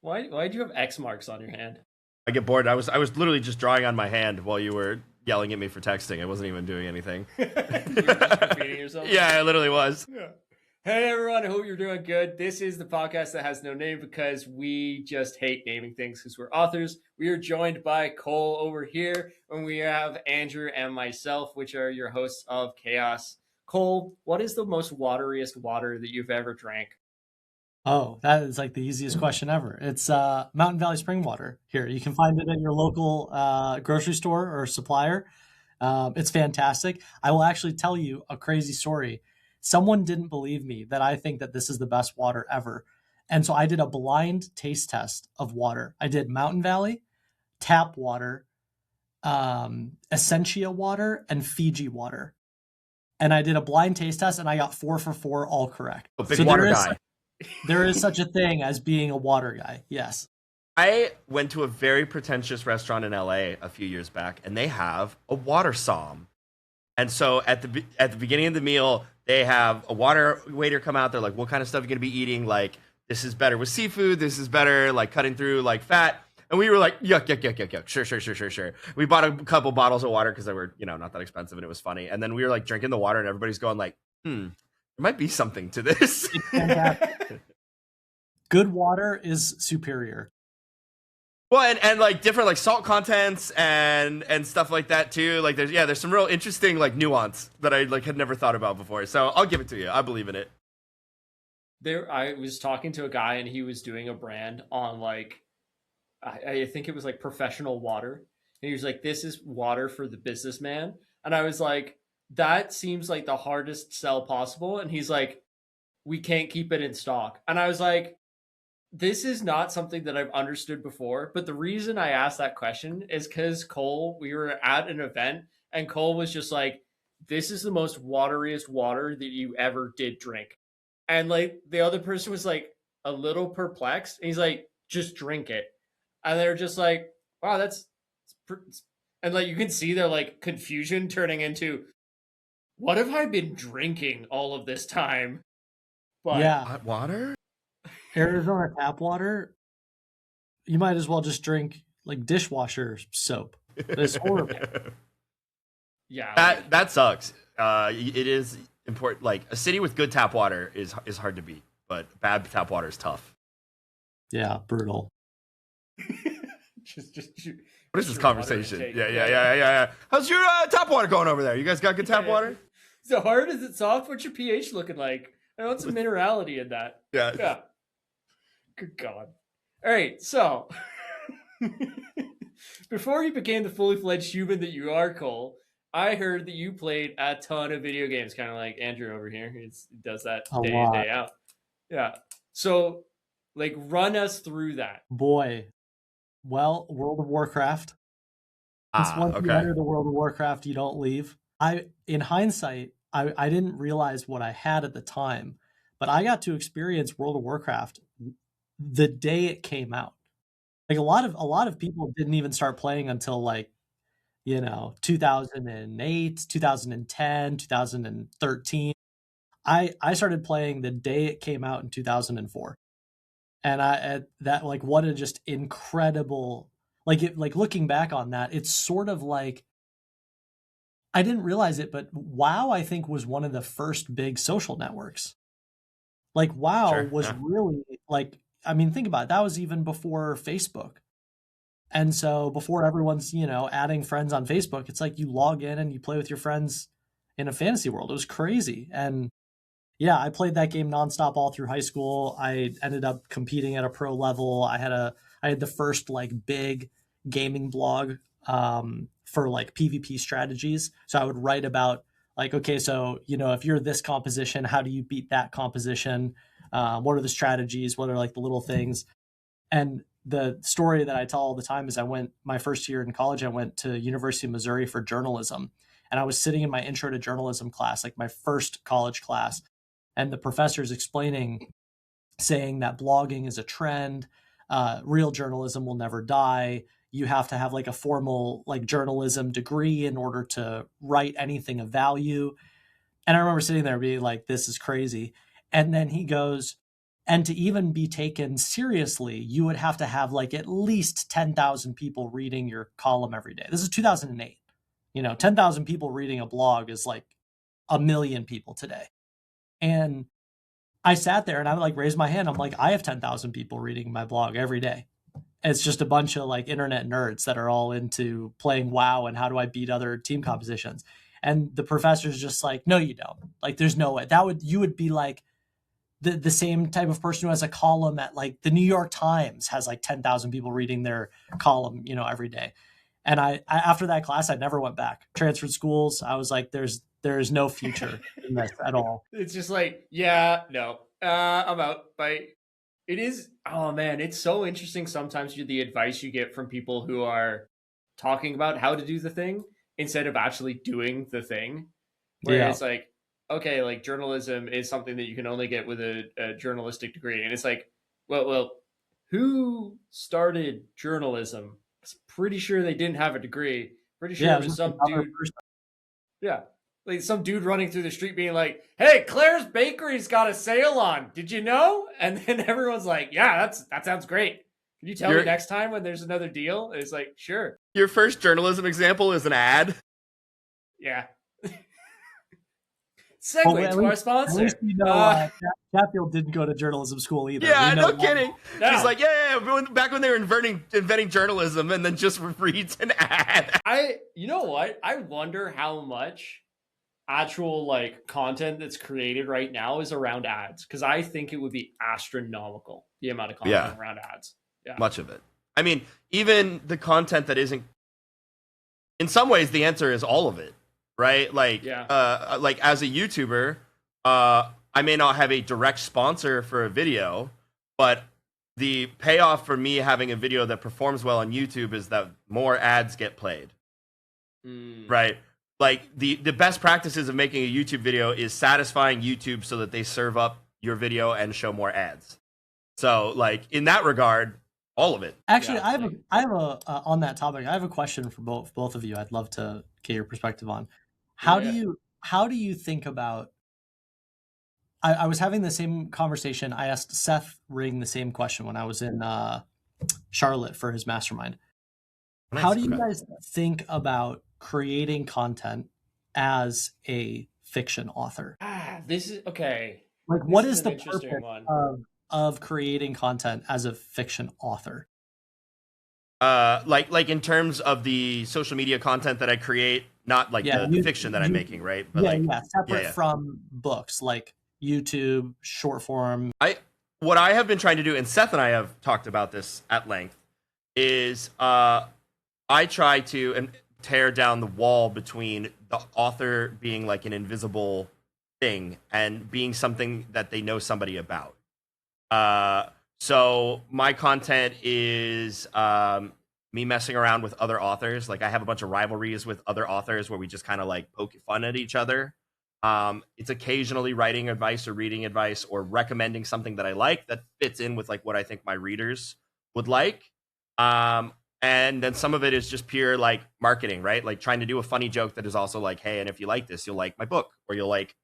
Why do you have X marks on your hand? I get bored. I was literally just drawing on my hand while you were yelling at me for texting. I wasn't even doing anything. You were just repeating yourself? Yeah, I literally was. Yeah. Hey everyone, I hope you're doing good. This is the podcast that has no name because we just hate naming things because we're authors. We are joined by Cole over here, and we have Andrew and myself, which are your hosts of Chaos. Cole, what is the most wateriest water that you've ever drank? Oh, that is like the easiest question ever. It's Mountain Valley spring water here. You can find it at your local grocery store or supplier. It's fantastic. I will actually tell you a crazy story. Someone didn't believe me that I think that this is the best water ever. And so I did a blind taste test of water. I did Mountain Valley, tap water, Essentia water, and Fiji water. And I did a blind taste test and I got 4 for 4, all correct. A big So water guy. there is such a thing as being a water guy. Yes. I went to a very pretentious restaurant in LA a few years back, and they have a water somm. And so at the beginning of the meal, they have a water waiter come out. They're like, "What kind of stuff are you gonna be eating? Like, this is better with seafood. This is better like cutting through like fat." And we were like, "Yuck, yuck, yuck, yuck, yuck. Sure." We bought a couple bottles of water because they were, not that expensive, and it was funny. And then we were like drinking the water, and everybody's going like, there might be something to this." Good water is superior. Well, and like different like salt contents and stuff like that too. Like there's some real interesting like nuance that I like had never thought about before. So I'll give it to you. I believe in it. I was talking to a guy and he was doing a brand on like I think it was like professional water. And he was like, "This is water for the businessman." And I was like, "That seems like the hardest sell possible." And he's like, "We can't keep it in stock." And I was like, this is not something that I've understood before. But the reason I asked that question is because Cole, we were at an event and Cole was just like, "This is the most wateriest water that you ever did drink." And like the other person was like a little perplexed. And he's like, "Just drink it." And they're just like, "Wow, and like you can see their like confusion turning into, "What have I been drinking all of this time?" But Yeah. Hot water? Arizona tap water, you might as well just drink like dishwasher soap. It's horrible. yeah, That sucks. It is important. Like a city with good tap water is hard to beat, but bad tap water is tough. Yeah, brutal. just What is this conversation? Yeah. How's your tap water going over there? You guys got good tap water? Is it hard? Is it soft? What's your pH looking like? I want some minerality in that. Yeah. Good God. All right, so before you became the fully fledged human that you are, Cole, I heard that you played a ton of video games, kind of like Andrew over here. He does that day in, day out. Yeah. So, like, run us through that. Boy. Well, World of Warcraft. Once you enter the World of Warcraft, you don't leave. In hindsight, I didn't realize what I had at the time, but I got to experience World of Warcraft the day it came out. Like a lot of people didn't even start playing until like 2008, 2010, 2013. I started playing the day it came out in 2004. And that like what a just incredible like looking back on that, it's sort of like I didn't realize it, but WoW I think was one of the first big social networks. Like WoW was really like, I mean, think about it. That was even before Facebook. And so before everyone's, adding friends on Facebook, it's like you log in and you play with your friends in a fantasy world. It was crazy. And yeah, I played that game nonstop all through high school. I ended up competing at a pro level. I had the first like big gaming blog for like PvP strategies. So I would write about like, okay, so, if you're this composition, how do you beat that composition? What are the strategies? What are like the little things? And the story that I tell all the time is my first year in college, I went to University of Missouri for journalism. And I was sitting in my intro to journalism class, like my first college class. And the professor's explaining, saying that blogging is a trend. Real journalism will never die. You have to have like a formal like journalism degree in order to write anything of value. And I remember sitting there being like, this is crazy. And then he goes, And to even be taken seriously, you would have to have like at least 10,000 people reading your column every day. This is 2008. 10,000 people reading a blog is like a million people today. And I sat there and I would like raise my hand. I'm like, I have 10,000 people reading my blog every day. It's just a bunch of like internet nerds that are all into playing WoW and how do I beat other team compositions. And the professor's just like, no, you don't. Like, there's no way. You would be like the same type of person who has a column at like the New York Times has like 10,000 people reading their column, every day. And I after that class, I never went back. Transferred schools. I was like, there's no future in this at all. It's just like, yeah, no, I'm out. Bye. It is, oh man, it's so interesting sometimes the advice you get from people who are talking about how to do the thing instead of actually doing the thing. Where Yeah. it's like, okay, like journalism is something that you can only get with a journalistic degree. And it's like, well, who started journalism? I'm pretty sure they didn't have a degree. Pretty sure Yeah, it it was was just some another dude. person. Yeah. Like some dude running through the street being like, hey, Claire's Bakery's got a sale on. Did you know? And then everyone's like, yeah, that sounds great. Can you tell me next time when there's another deal? And it's like, sure. Your first journalism example is an ad. Yeah. Segue to our sponsor. At least Chatfield didn't go to journalism school either. Yeah, no kidding. No. He's like, yeah, back when they were inventing journalism, and then just reads an ad. You know what? I wonder how much actual like content that's created right now is around ads, because I think it would be astronomical the amount of content around ads. Yeah, much of it. I mean, even the content that isn't. In some ways, the answer is all of it, right? Like, like as a YouTuber, I may not have a direct sponsor for a video, but the payoff for me having a video that performs well on YouTube is that more ads get played, right? Like the best practices of making a YouTube video is satisfying YouTube so that they serve up your video and show more ads. So, like in that regard, all of it. Actually, I have a on that topic. I have a question for both of you. I'd love to get your perspective on how do you think about. I was having the same conversation. I asked Seth Ring the same question when I was in Charlotte for his mastermind. Nice. How do you guys think about creating content as a fiction author? This is okay. Like, what is the purpose of creating content as a fiction author? Like in terms of the social media content that I create, not like the fiction that I'm making, right? But separate from books, like YouTube, short form. What I have been trying to do, and Seth and I have talked about this at length, is I try to tear down the wall between the author being like an invisible thing and being something that they know somebody about. So my content is me messing around with other authors. Like I have a bunch of rivalries with other authors where we just kind of like poke fun at each other. It's occasionally writing advice or reading advice or recommending something that I like that fits in with like what I think my readers would like. And then some of it is just pure like marketing, right? Like trying to do a funny joke that is also like, hey, and if you like this, you'll like my book, or you'll like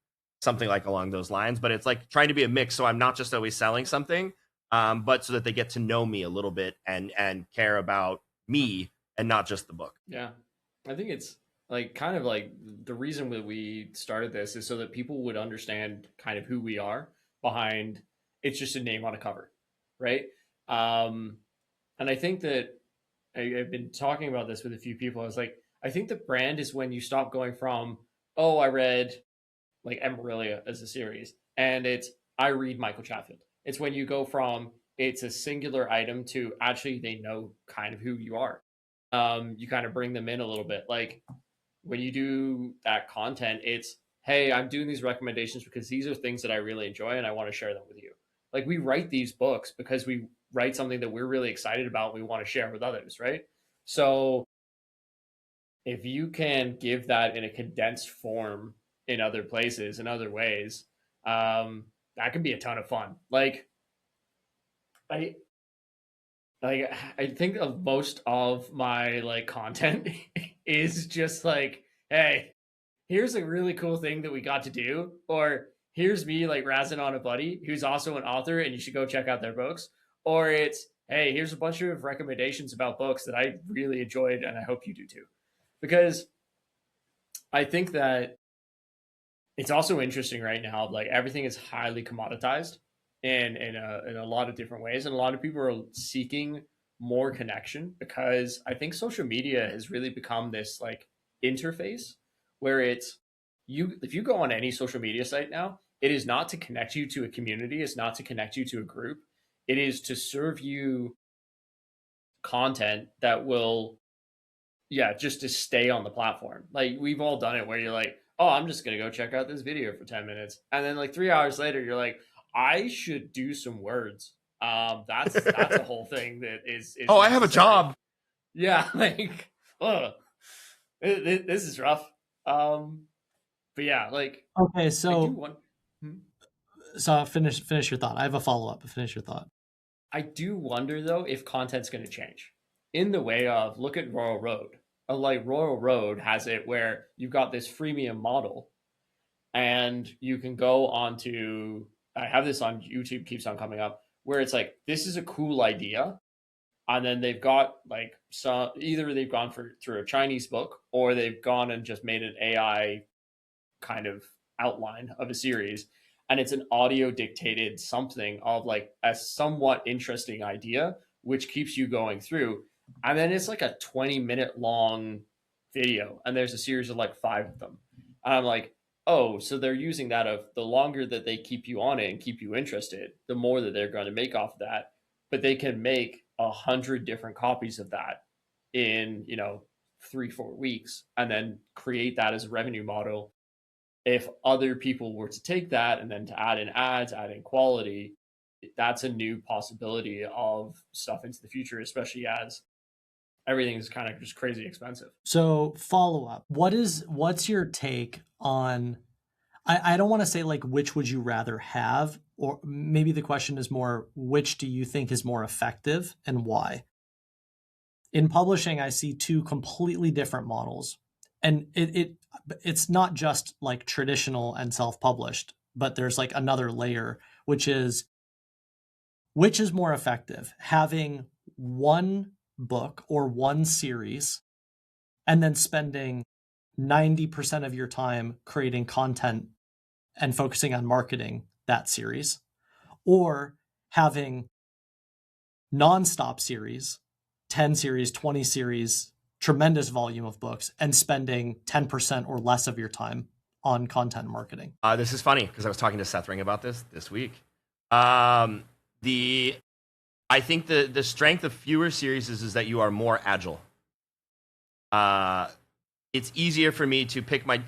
something like along those lines. But it's like trying to be a mix. So I'm not just always selling something, but so that they get to know me a little bit and care about me and not just the book. Yeah. I think it's like kind of like the reason that we started this is so that people would understand kind of who we are behind it's just a name on a cover, right? And I think that I've been talking about this with a few people. I was like, I think the brand is when you stop going from, oh, I read like Amarillia as a series, and it's I read Michael Chatfield. It's when you go from it's a singular item to actually they know kind of who you are. You kind of bring them in a little bit. Like when you do that content, it's, hey, I'm doing these recommendations because these are things that I really enjoy and I want to share them with you. Like we write these books because we write something that we're really excited about and we want to share with others, right? So if you can give that in a condensed form in other places, in other ways, that can be a ton of fun. Like I think of most of my like content is just like, hey, here's a really cool thing that we got to do, or here's me like razzing on a buddy who's also an author and you should go check out their books, or it's, hey, here's a bunch of recommendations about books that I really enjoyed and I hope you do too. Because I think that it's also interesting right now, like everything is highly commoditized in a lot of different ways. And a lot of people are seeking more connection because I think social media has really become this like interface where it's you if you go on any social media site now, it is not to connect you to a community, it's not to connect you to a group. It is to serve you content that will, yeah, just to stay on the platform. Like we've all done it where you're like, oh, I'm just gonna go check out this video for 10 minutes. And then like 3 hours later, you're like, I should do some words. That's a whole thing that is Oh, I have a necessary. job. Yeah, like this is rough. But yeah, like Okay, I do so want hmm? finish your thought. I have a follow up. Finish your thought. I do wonder though if content's going to change in the way of look at Royal Road. Like Royal Road has it where you've got this freemium model, and you can go on to. I have this on YouTube, keeps on coming up, where it's like this is a cool idea, and then they've got like some either they've gone through a Chinese book or they've gone and just made an AI kind of outline of a series, and it's an audio dictated something of like a somewhat interesting idea which keeps you going through, and then it's like a 20-minute long video and there's a series of like 5 of them, and I'm like, oh, so they're using that of the longer that they keep you on it and keep you interested, the more that they're going to make off of that. But they can make 100 different copies of that in 3-4 weeks and then create that as a revenue model. If other people were to take that and then to add in ads, add in quality, that's a new possibility of stuff into the future, especially as everything's kind of just crazy expensive. So follow up. What's your take on I don't want to say like which would you rather have, or maybe the question is more which do you think is more effective and why? In publishing, I see two completely different models. And it's not just like traditional and self-published, but there's like another layer, which is more effective, having one book or one series and then spending 90% of your time creating content and focusing on marketing that series, or having nonstop series, 10 series, 20 series, tremendous volume of books, and spending 10% or less of your time on content marketing. This is funny because I was talking to Seth Ring about this week. The I think the strength of fewer series is that you are more agile. It's easier for me to pick my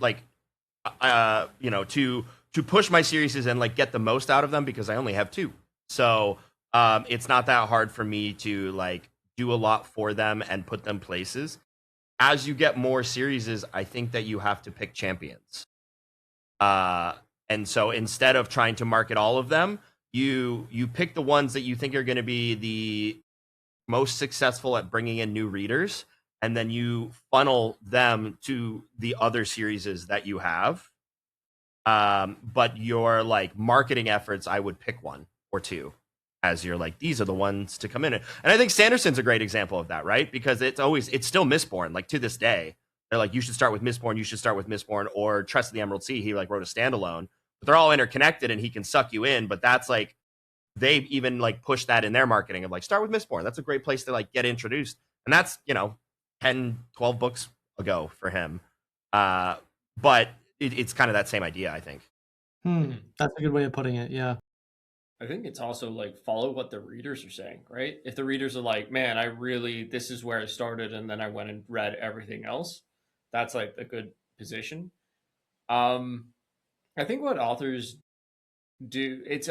to push my series and like get the most out of them because I only have two. So it's not that hard for me to like do a lot for them and put them places. As you get more series, I think that you have to pick champions. And so instead of trying to market all of them, you pick the ones that you think are going to be the most successful at bringing in new readers, and then you funnel them to the other series that you have. But your like marketing efforts, I would pick one or two as you're like, these are the ones to come in. And I think Sanderson's a great example of that, right? Because it's still Mistborn. Like to this day, they're like, you should start with Mistborn, you should start with Mistborn, or Trust of the Emerald Sea. He like wrote a standalone, but they're all interconnected and he can suck you in. But that's like, they even like push that in their marketing of like, start with Mistborn. That's a great place to like get introduced. And that's, 10, 12 books ago for him. But it's kind of that same idea, I think. That's a good way of putting it. Yeah. I think it's also like follow what the readers are saying, right? If the readers are like, man, this is where I started and then I went and read everything else, that's like a good position. I think what authors do, it's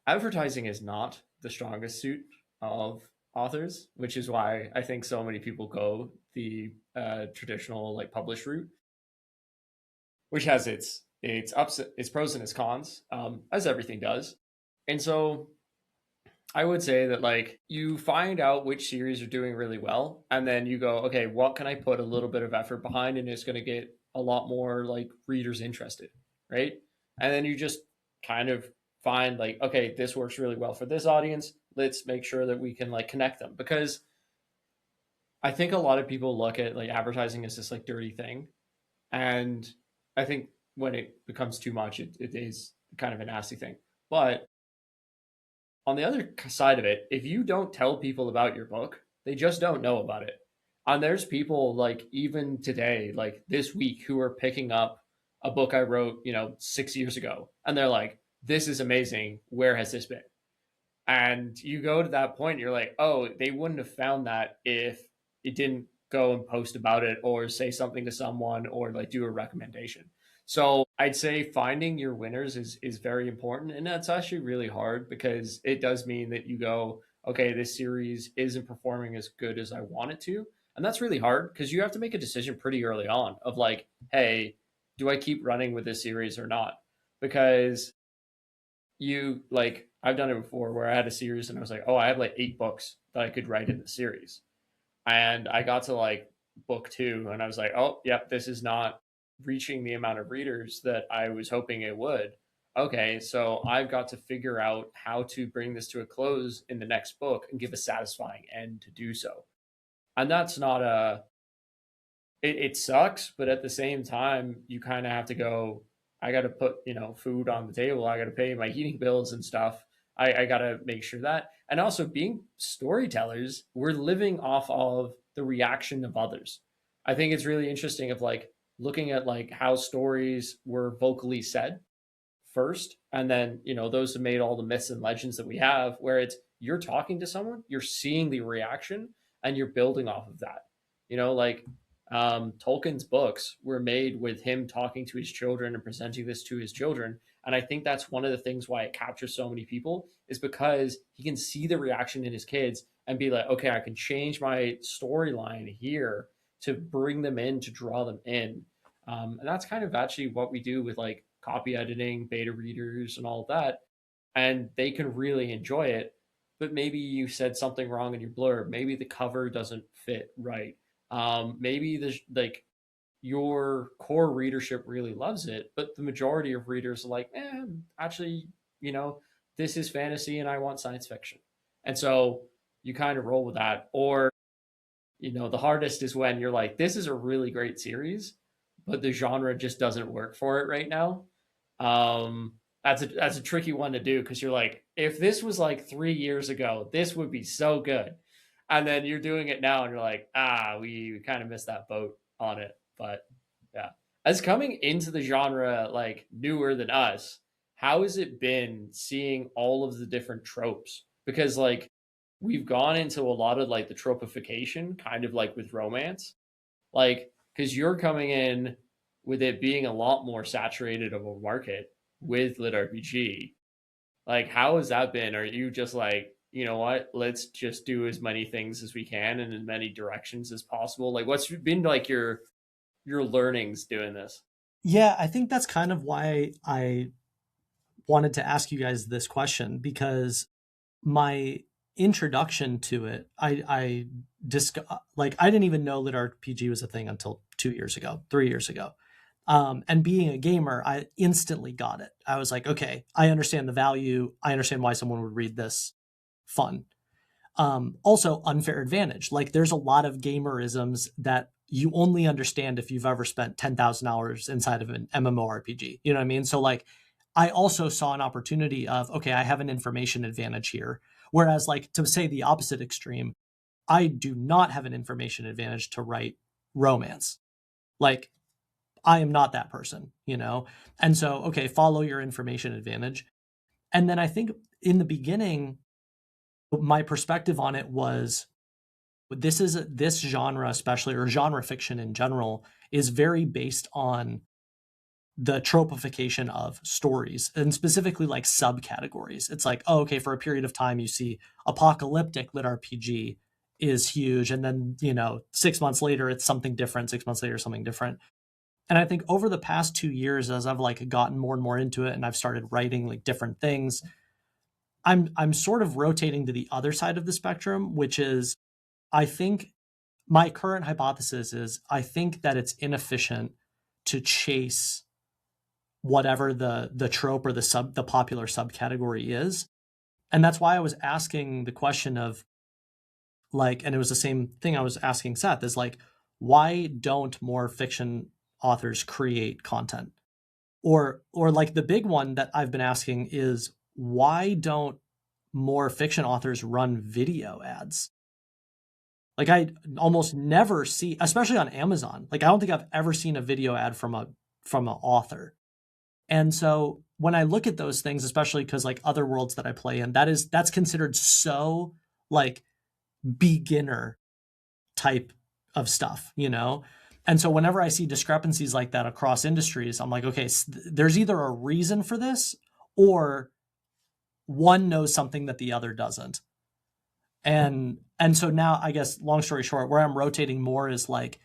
advertising is not the strongest suit of authors, which is why I think so many people go the traditional like publish route, which has its ups, its pros and its cons, as everything does. And so I would say that like you find out which series are doing really well, and then you go, okay, what can I put a little bit of effort behind, and it's going to get a lot more like readers interested. right? And then you just kind of find like, okay, this works really well for this audience. Let's make sure that we can like connect them, because I think a lot of people look at like advertising as this like dirty thing, and I think when it becomes too much, it is kind of a nasty thing. But on the other side of it, if you don't tell people about your book, they just don't know about it. And there's people like even today, like this week, who are picking up a book I wrote, 6 years ago, and they're like, "This is amazing. Where has this been?" And you go to that point, you're like, "Oh, they wouldn't have found that if it didn't go and post about it or say something to someone or like do a recommendation." So I'd say finding your winners is very important, and that's actually really hard, because it does mean that you go, okay, this series isn't performing as good as I want it to, and that's really hard because you have to make a decision pretty early on of like, hey, do I keep running with this series or not? Because you like I've done it before where I had a series and I was like, oh, I have like 8 books that I could write in the series, and I got to like book 2 and I was like, oh yep, this is not reaching the amount of readers that I was hoping it would. Okay, so I've got to figure out how to bring this to a close in the next book and give a satisfying end to do so. And that's not a it sucks, but at the same time, you kind of have to go, I got to put, food on the table. I got to pay my heating bills and stuff. I got to make sure that. And also, being storytellers, we're living off of the reaction of others. I think it's really interesting of like looking at like how stories were vocally said first, and then those have made all the myths and legends that we have, where it's you're talking to someone, you're seeing the reaction, and you're building off of that. Like Tolkien's books were made with him talking to his children and presenting this to his children, and I think that's one of the things why it captures so many people, is because he can see the reaction in his kids and be like, okay, I can change my storyline here to bring them in, to draw them in. And that's kind of actually what we do with like copy editing, beta readers, and all of that. And they can really enjoy it. But maybe you said something wrong in your blurb. Maybe the cover doesn't fit right. Maybe the like your core readership really loves it, but the majority of readers are like, actually, this is fantasy and I want science fiction. And so you kind of roll with that. Or the hardest is when you're like, this is a really great series, but the genre just doesn't work for it right now. That's a tricky one to do, because you're like, if this was like 3 years ago, this would be so good, and then you're doing it now, and you're like, we kind of missed that boat on it. But yeah, as coming into the genre like newer than us, how has it been seeing all of the different tropes? Because like we've gone into a lot of like the tropification, kind of like with romance, like because you're coming in with it being a lot more saturated of a market with lit RPG. Like, how has that been? Are you just like, you know what, let's just do as many things as we can in as many directions as possible? Like, what's been like your learnings doing this? Yeah, I think that's kind of why I wanted to ask you guys this question, because my introduction to it, like I didn't even know that RPG was a thing until 2 years ago, 3 years ago. And being a gamer, I instantly got it. I was like, okay, I understand the value. I understand why someone would read this. Fun. Also, unfair advantage. Like, there's a lot of gamerisms that you only understand if you've ever spent 10,000 hours inside of an MMORPG. You know what I mean? So, like, I also saw an opportunity of, okay, I have an information advantage here. Whereas, like, to say the opposite extreme, I do not have an information advantage to write romance. Like, I am not that person, you know? And so, okay, follow your information advantage. And then I think in the beginning, my perspective on it was this genre, especially, or genre fiction in general, is very based on the tropification of stories, and specifically like subcategories. It's like, oh, okay, for a period of time you see apocalyptic lit RPG is huge, and then 6 months later it's something different, 6 months later something different. And I think over the past 2 years, as I've like gotten more and more into it and I've started writing like different things, I'm sort of rotating to the other side of the spectrum, which is, I think my current hypothesis is, I think that it's inefficient to chase whatever the trope or the popular subcategory is. And that's why I was asking the question of like, and it was the same thing I was asking Seth, is like, why don't more fiction authors create content? Or like the big one that I've been asking is, why don't more fiction authors run video ads? Like I almost never see, especially on Amazon. Like I don't think I've ever seen a video ad from an author. And so when I look at those things, especially because like other worlds that I play in, that's considered so like beginner type of stuff, you know? And so whenever I see discrepancies like that across industries, I'm like, okay, there's either a reason for this or one knows something that the other doesn't. And so now I guess long story short, where I'm rotating more is like,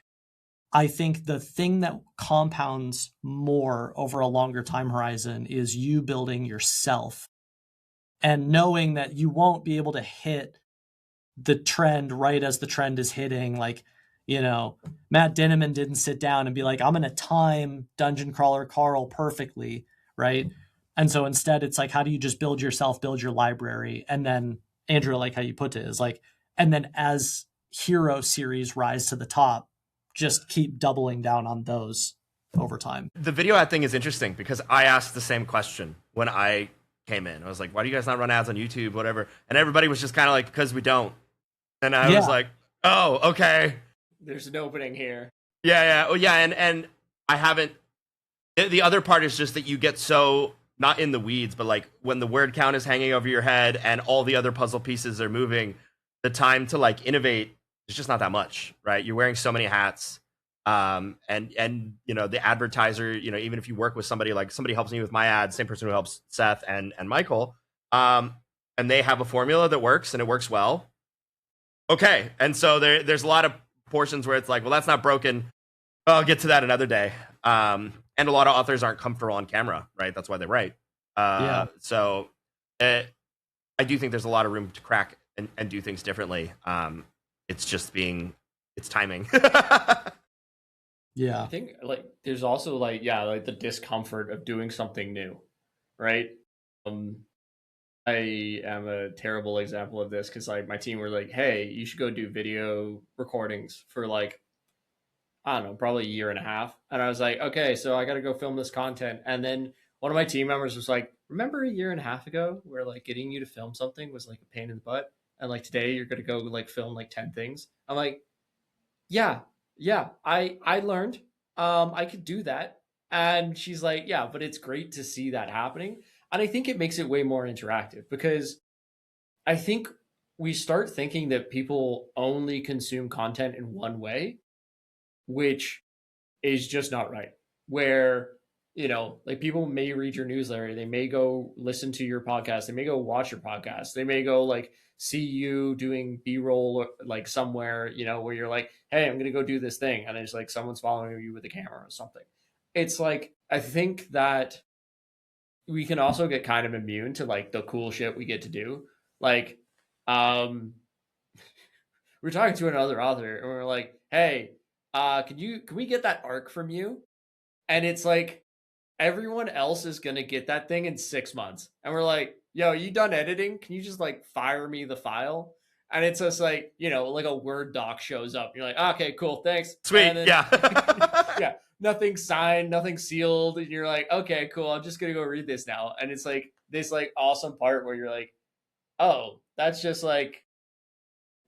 I think the thing that compounds more over a longer time horizon is you building yourself and knowing that you won't be able to hit the trend right as the trend is hitting. Like, you know, Matt Dinneman didn't sit down and be like, I'm going to time Dungeon Crawler Carl perfectly, right? And so instead, it's like, how do you just build yourself, build your library? And then, Andrew, like how you put it, is like, and then as hero series rise to the top, just keep doubling down on those over time. The video ad thing is interesting because I asked the same question when I came in. I was like, why do you guys not run ads on YouTube, whatever? And everybody was just kind of like, because we don't. And I was like, oh, okay. There's an opening here. Yeah. Oh, yeah. And I haven't. The other part is just that you get so not in the weeds, but like when the word count is hanging over your head and all the other puzzle pieces are moving, the time to like innovate is just not that much, right? You're wearing so many hats. And you know, the advertiser, you know, even if you work with somebody, like somebody helps me with my ads, same person who helps Seth and Michael, and they have a formula that works and it works well. Okay. And so there's a lot of portions where it's like, well, that's not broken. I'll get to that another day. And a lot of authors aren't comfortable on camera, right? That's why they write. So I do think there's a lot of room to crack and do things differently. It's just it's timing. Yeah. I think like there's also like, yeah, like the discomfort of doing something new, right? I am a terrible example of this because like my team were like, hey, you should go do video recordings for like, I don't know, probably a year and a half. And I was like, okay, so I got to go film this content. And then one of my team members was like, remember a year and a half ago where like getting you to film something was like a pain in the butt? And like today you're going to go like film like 10 things. I'm like, yeah, I learned I could do that. And she's like, yeah, but it's great to see that happening. And I think it makes it way more interactive because I think we start thinking that people only consume content in one way, which is just not right. Where, you know, like people may read your newsletter, they may go listen to your podcast, they may go watch your podcast, they may go like see you doing B-roll like somewhere, you know, where you're like, hey, I'm gonna go do this thing, and it's like someone's following you with a camera or something. It's like I think that we can also get kind of immune to like the cool shit we get to do. Like, we're talking to another author and we're like, hey, can we get that arc from you? And it's like everyone else is gonna get that thing in 6 months. And we're like, yo, you done editing? Can you just like fire me the file? And it's just like, you know, like a Word doc shows up. You're like, okay, cool, thanks. Sweet. And then, Yeah. yeah, nothing signed, nothing sealed. And you're like, okay, cool, I'm just gonna go read this now. And it's like this like awesome part where you're like, oh, that's just like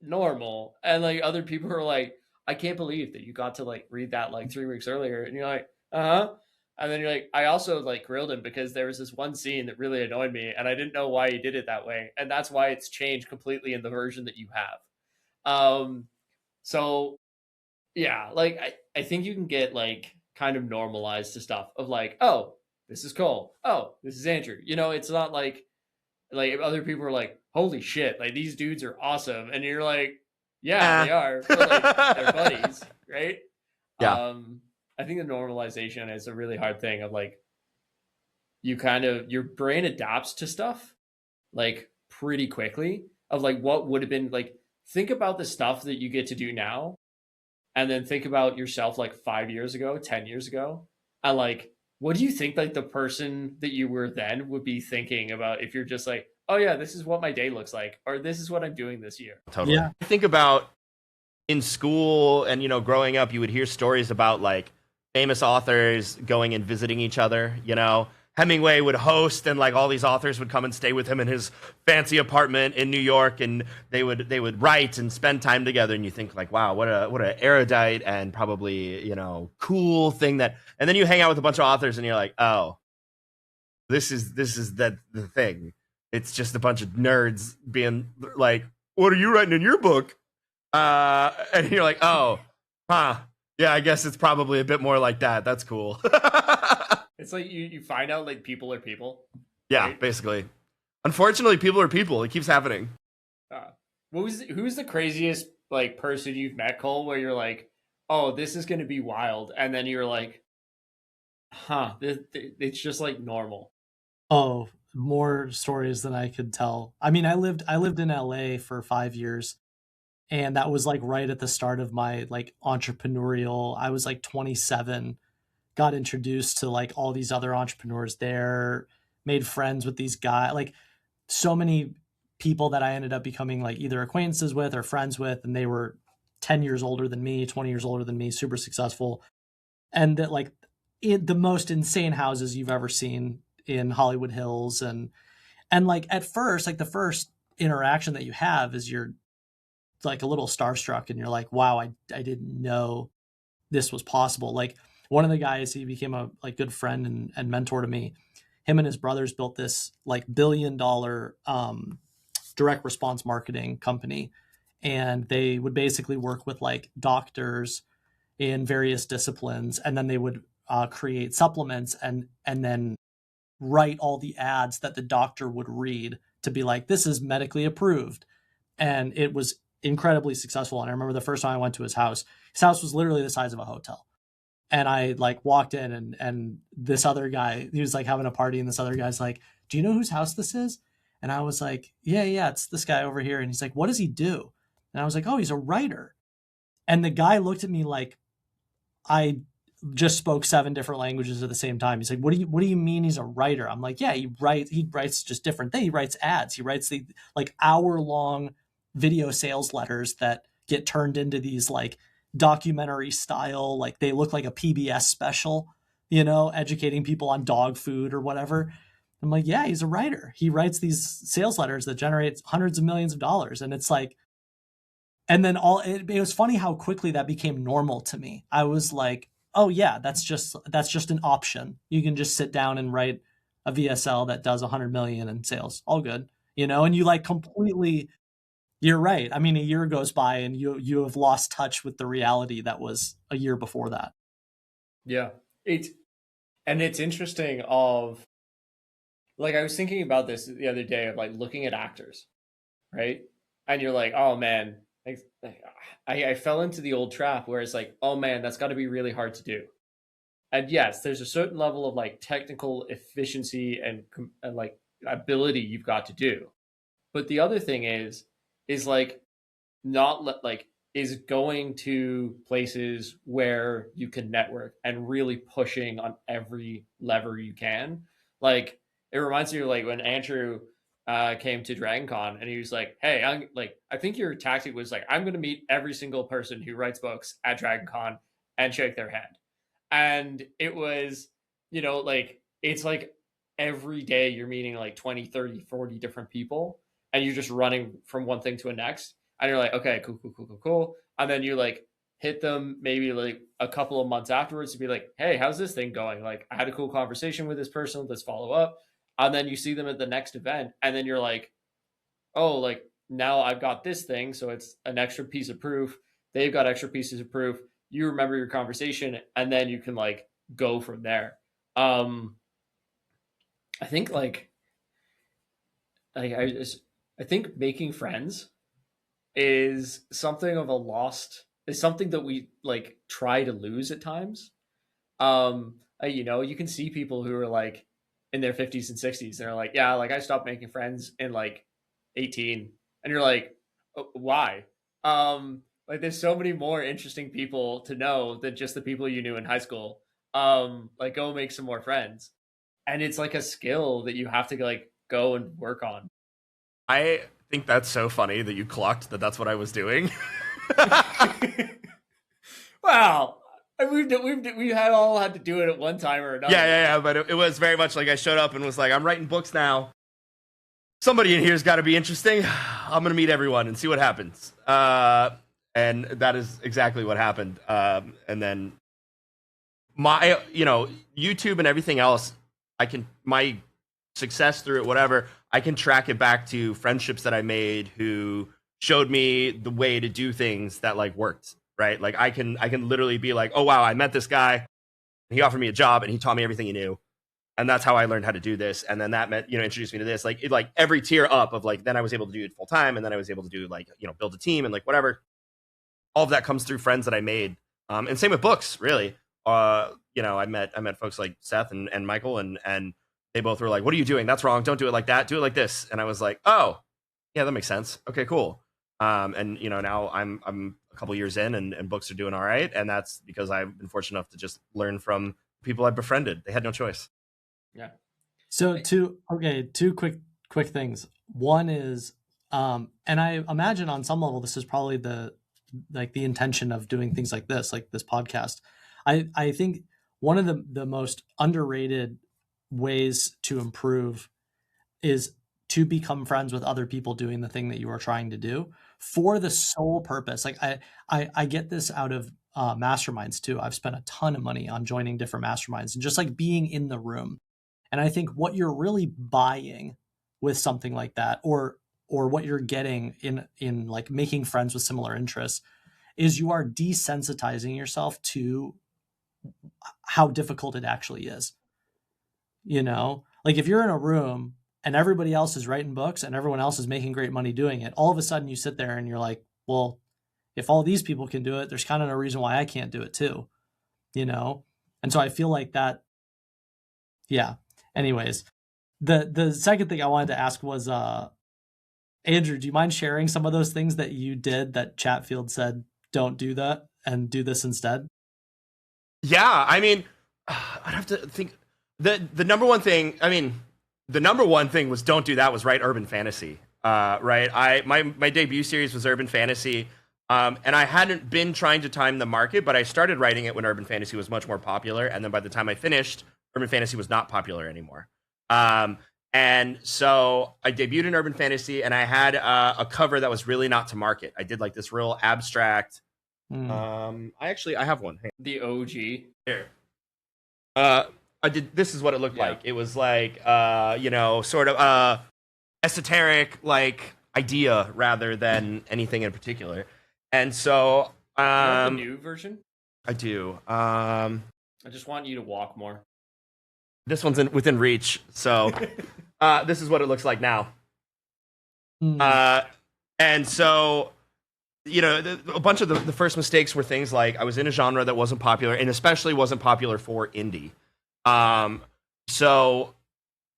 normal. And like other people are like, I can't believe that you got to like read that like 3 weeks earlier. And you're like, uh-huh. And then you're like, I also like grilled him because there was this one scene that really annoyed me and I didn't know why he did it that way. And that's why it's changed completely in the version that you have. So yeah, like I think you can get like kind of normalized to stuff of like, oh, this is Cole. Oh, this is Andrew. You know, it's not like other people are like, holy shit, like these dudes are awesome. And you're like, yeah, they are, but like they're buddies, right? Yeah. I think the normalization is a really hard thing of like, you kind of, your brain adapts to stuff like pretty quickly of like what would have been like, think about the stuff that you get to do now. And then think about yourself like 5 years ago, 10 years ago. And like, what do you think like the person that you were then would be thinking about if you're just like, oh yeah, this is what my day looks like, or this is what I'm doing this year? Totally. Yeah. I think about in school and growing up, you would hear stories about like famous authors going and visiting each other. Hemingway would host, and like all these authors would come and stay with him in his fancy apartment in New York, and they would write and spend time together. And you think like, wow, what a erudite and probably cool thing that. And then you hang out with a bunch of authors, and you're like, oh, this is the thing. It's just a bunch of nerds being like, what are you writing in your book? And you're like, oh, huh. Yeah, I guess it's probably a bit more like that. That's cool. It's like you find out like people are people. Yeah, Right? basically. Unfortunately, people are people. It keeps happening. Uh, who's the craziest like person you've met, Cole? Where you're like, oh, this is gonna be wild, and then you're like, huh, it's just like normal. Oh, more stories than I could tell. I mean, I lived in LA for 5 years, and that was like right at the start of my like entrepreneurial. I was like 27, got introduced to like all these other entrepreneurs there, made friends with these guys, like so many people that I ended up becoming like either acquaintances with or friends with, and they were 10 years older than me, 20 years older than me, super successful. And that like the most insane houses you've ever seen in Hollywood Hills. And like at first, like the first interaction that you have is you're like a little starstruck and you're like, wow, I didn't know this was possible. Like one of the guys, he became a like good friend and mentor to me. Him and his brothers built this like $1 billion direct response marketing company, and they would basically work with like doctors in various disciplines, and then they would create supplements and then write all the ads that the doctor would read to be like, this is medically approved. And it was incredibly successful. And I remember the first time I went to his house was literally the size of a hotel. And I like walked in, and this other guy, he was like having a party, and this other guy's like, do you know whose house this is? And I was like, yeah, it's this guy over here. And he's like, what does he do? And I was like, oh, he's a writer. And the guy looked at me like I just spoke 7 different languages at the same time. He's like, what do you mean he's a writer? I'm like, yeah, he writes just different things. He writes ads. He writes the like hour-long video sales letters that get turned into these like documentary style, like they look like a PBS special, educating people on dog food or whatever. I'm like, yeah, he's a writer. He writes these sales letters that generate hundreds of millions of dollars. And it's like, and then it was funny how quickly that became normal to me. I was like, oh yeah, that's just an option. You can just sit down and write a VSL that does 100 million in sales. All good. And you like completely, you're right. I mean, a year goes by and you have lost touch with the reality that was a year before that. Yeah, it's interesting. Of like I was thinking about this the other day of like looking at actors, right? And you're like, oh man, I fell into the old trap where it's like, oh man, that's got to be really hard to do. And yes, there's a certain level of like technical efficiency and like ability you've got to do. But the other thing is like not like is going to places where you can network and really pushing on every lever you can. Like it reminds me of like when Andrew came to DragonCon and he was like, "Hey, I'm like, I think your tactic was like, I'm going to meet every single person who writes books at DragonCon and shake their hand." And it was, like it's like every day you're meeting like 20, 30, 40 different people and you're just running from one thing to the next. And you're like, okay, cool, cool, cool, cool, cool. And then you like hit them maybe like a couple of months afterwards to be like, hey, how's this thing going? Like, I had a cool conversation with this person. Let's follow up. And then you see them at the next event. And then you're like, oh, like now I've got this thing. So it's an extra piece of proof. They've got extra pieces of proof. You remember your conversation and then you can like go from there. Um, I think I think making friends is something of a lost is something that we like try to lose at times. You can see people who are like in their 50s and 60s. They're like, yeah, like I stopped making friends in like 18, and you're like, why? Like there's so many more interesting people to know than just the people you knew in high school. like go make some more friends. And it's like a skill that you have to like go and work on. I think that's so funny that you clocked that that's what I was doing. Wow. We had all had to do it at one time or another. Yeah. But it was very much like I showed up and was like, I'm writing books now. Somebody in here's got to be interesting. I'm going to meet everyone and see what happens. And that is exactly what happened. And then my, YouTube and everything else, my success through it, whatever, I can track it back to friendships that I made who showed me the way to do things that like worked, right? Like I can literally be like, oh wow, I met this guy, he offered me a job and he taught me everything he knew. And that's how I learned how to do this. And then that meant, introduced me to this, like every tier up of like, then I was able to do it full time. And then I was able to do like, build a team and like whatever. All of that comes through friends that I made. And same with books, really. I met folks like Seth and Michael and they both were like, what are you doing? That's wrong. Don't do it like that. Do it like this. And I was like, oh, yeah, that makes sense. Okay, cool. And now I'm a couple years in and books are doing all right. And that's because I've been fortunate enough to just learn from people I befriended. They had no choice. Yeah. So two quick things. One is, and I imagine on some level this is probably the intention of doing things like this podcast. I think one of the most underrated ways to improve is to become friends with other people doing the thing that you are trying to do for the sole purpose. Like I get this out of masterminds too. I've spent a ton of money on joining different masterminds and just like being in the room. And I think what you're really buying with something like that, or what you're getting in like making friends with similar interests, is you are desensitizing yourself to how difficult it actually is. Like if you're in a room and everybody else is writing books and everyone else is making great money doing it, all of a sudden you sit there and you're like, well, if all these people can do it, there's kind of no reason why I can't do it too, And so I feel like that, yeah. Anyways, the second thing I wanted to ask was, Andrew, do you mind sharing some of those things that you did that Chatfield said, don't do that and do this instead? Yeah, I mean, I'd have to think. The number one thing, the number one thing was don't do that was write urban fantasy. Right? My debut series was urban fantasy, and I hadn't been trying to time the market, but I started writing it when urban fantasy was much more popular, and then by the time I finished, urban fantasy was not popular anymore. And so I debuted in urban fantasy, and I had a cover that was really not to market. I did like this real abstract. I have one. Hey. The OG. Here. I did. This is what it looked like. It was like, sort of esoteric, like idea rather than anything in particular. And so, do you have the new version? I do. I just want you to walk more. This one's within reach, so this is what it looks like now. And so, a bunch of the first mistakes were things like I was in a genre that wasn't popular, and especially wasn't popular for indie. So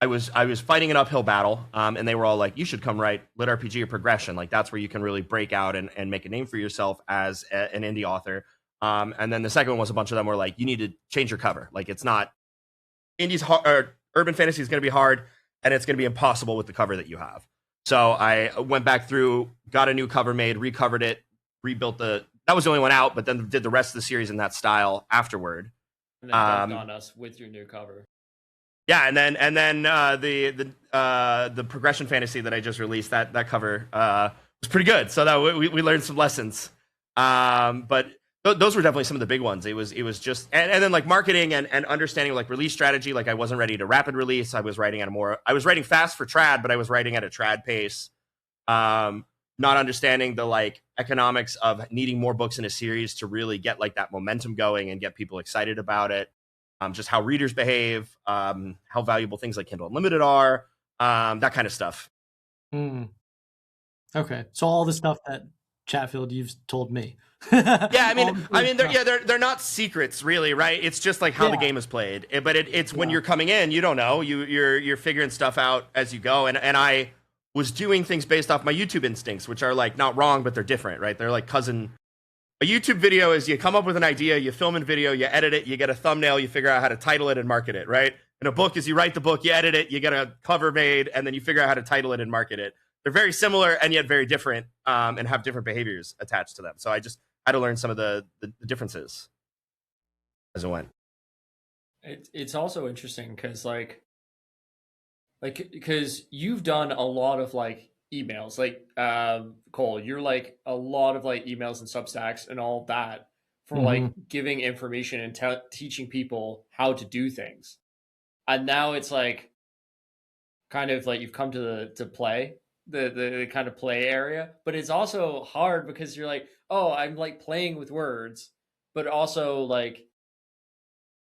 I was fighting an uphill battle, and they were all like, "You should come write lit RPG or progression. Like that's where you can really break out and make a name for yourself as an indie author." And then the second one was a bunch of them were like, "You need to change your cover. Like it's not." Indie's hard, or urban fantasy is going to be hard, and it's going to be impossible with the cover that you have. So I went back through, got a new cover made, recovered it, rebuilt that was the only one out, but then did the rest of the series in that style afterward. And then dunked on us with your new cover. Yeah, and then the progression fantasy that I just released, that cover was pretty good. So that we learned some lessons. But those were definitely some of the big ones. It was just and then like marketing and understanding like release strategy. Like I wasn't ready to rapid release. I was writing fast for trad, but I was writing at a trad pace. Not understanding the like economics of needing more books in a series to really get like that momentum going and get people excited about it. Just how readers behave, how valuable things like Kindle Unlimited are, that kind of stuff. Okay, so all the stuff that Chatfield you've told me. Yeah, they're not secrets really, right? It's just like how the game is played. But it's when you're coming in, you don't know, you're figuring stuff out as you go. And I was doing things based off my YouTube instincts, which are like not wrong, but they're different, right? They're like cousin a YouTube video is you come up with an idea, you film a video, you edit it, you get a thumbnail, you figure out how to title it and market it, right? And a book is you write the book, you edit it, you get a cover made, and then you figure out how to title it and market it. They're very similar and yet very different, and have different behaviors attached to them. So I just had to learn some of the differences as it went. It's also interesting because because you've done a lot of like emails, like Cole, you're like a lot of like emails and Substacks and all that for like giving information and teaching people how to do things. And now it's like kind of like you've come to play the kind of play area, but it's also hard because you're like, oh, I'm like playing with words, but also like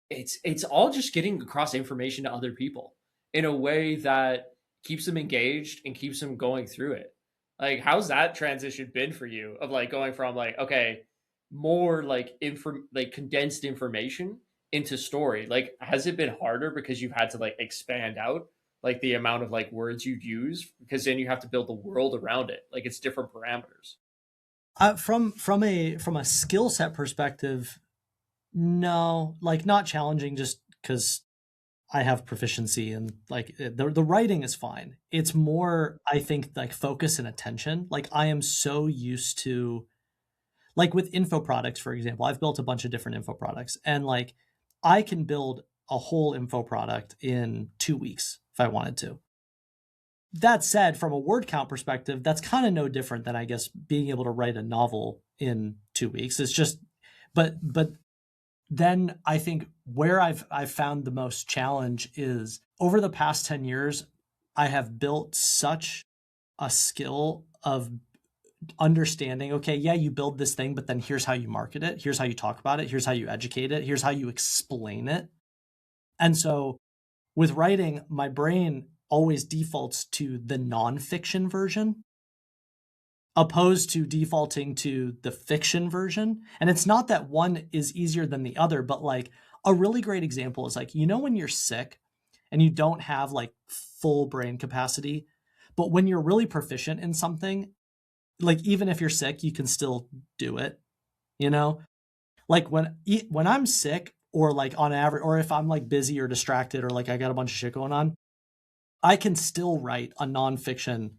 it's all just getting across information to other people in a way that keeps them engaged and keeps them going through it. Like, how's that transition been for you of like going from like, okay, more like like condensed information into story? Like, has it been harder because you've had to like expand out like the amount of like words you use, because then you have to build the world around it, like it's different parameters? From a skill set perspective, no, like not challenging just because I have proficiency and like the writing is fine. It's more, I think, like focus and attention. Like I am so used to, like with info products, for example, I've built a bunch of different info products, and like I can build a whole info product in 2 weeks if I wanted to. That said, from a word count perspective, that's kind of no different than, I guess, being able to write a novel in 2 weeks. It's just, but then I think where I've found the most challenge is over the past 10 years, I have built such a skill of understanding, okay, yeah, you build this thing, but then here's how you market it, here's how you talk about it, here's how you educate it, here's how you explain it. And so with writing, my brain always defaults to the nonfiction version opposed to defaulting to the fiction version. And it's not that one is easier than the other, but like a really great example is like, when you're sick and you don't have like full brain capacity, but when you're really proficient in something, like even if you're sick, you can still do it, Like when I'm sick, or like on average, or if I'm like busy or distracted or like I got a bunch of shit going on, I can still write a nonfiction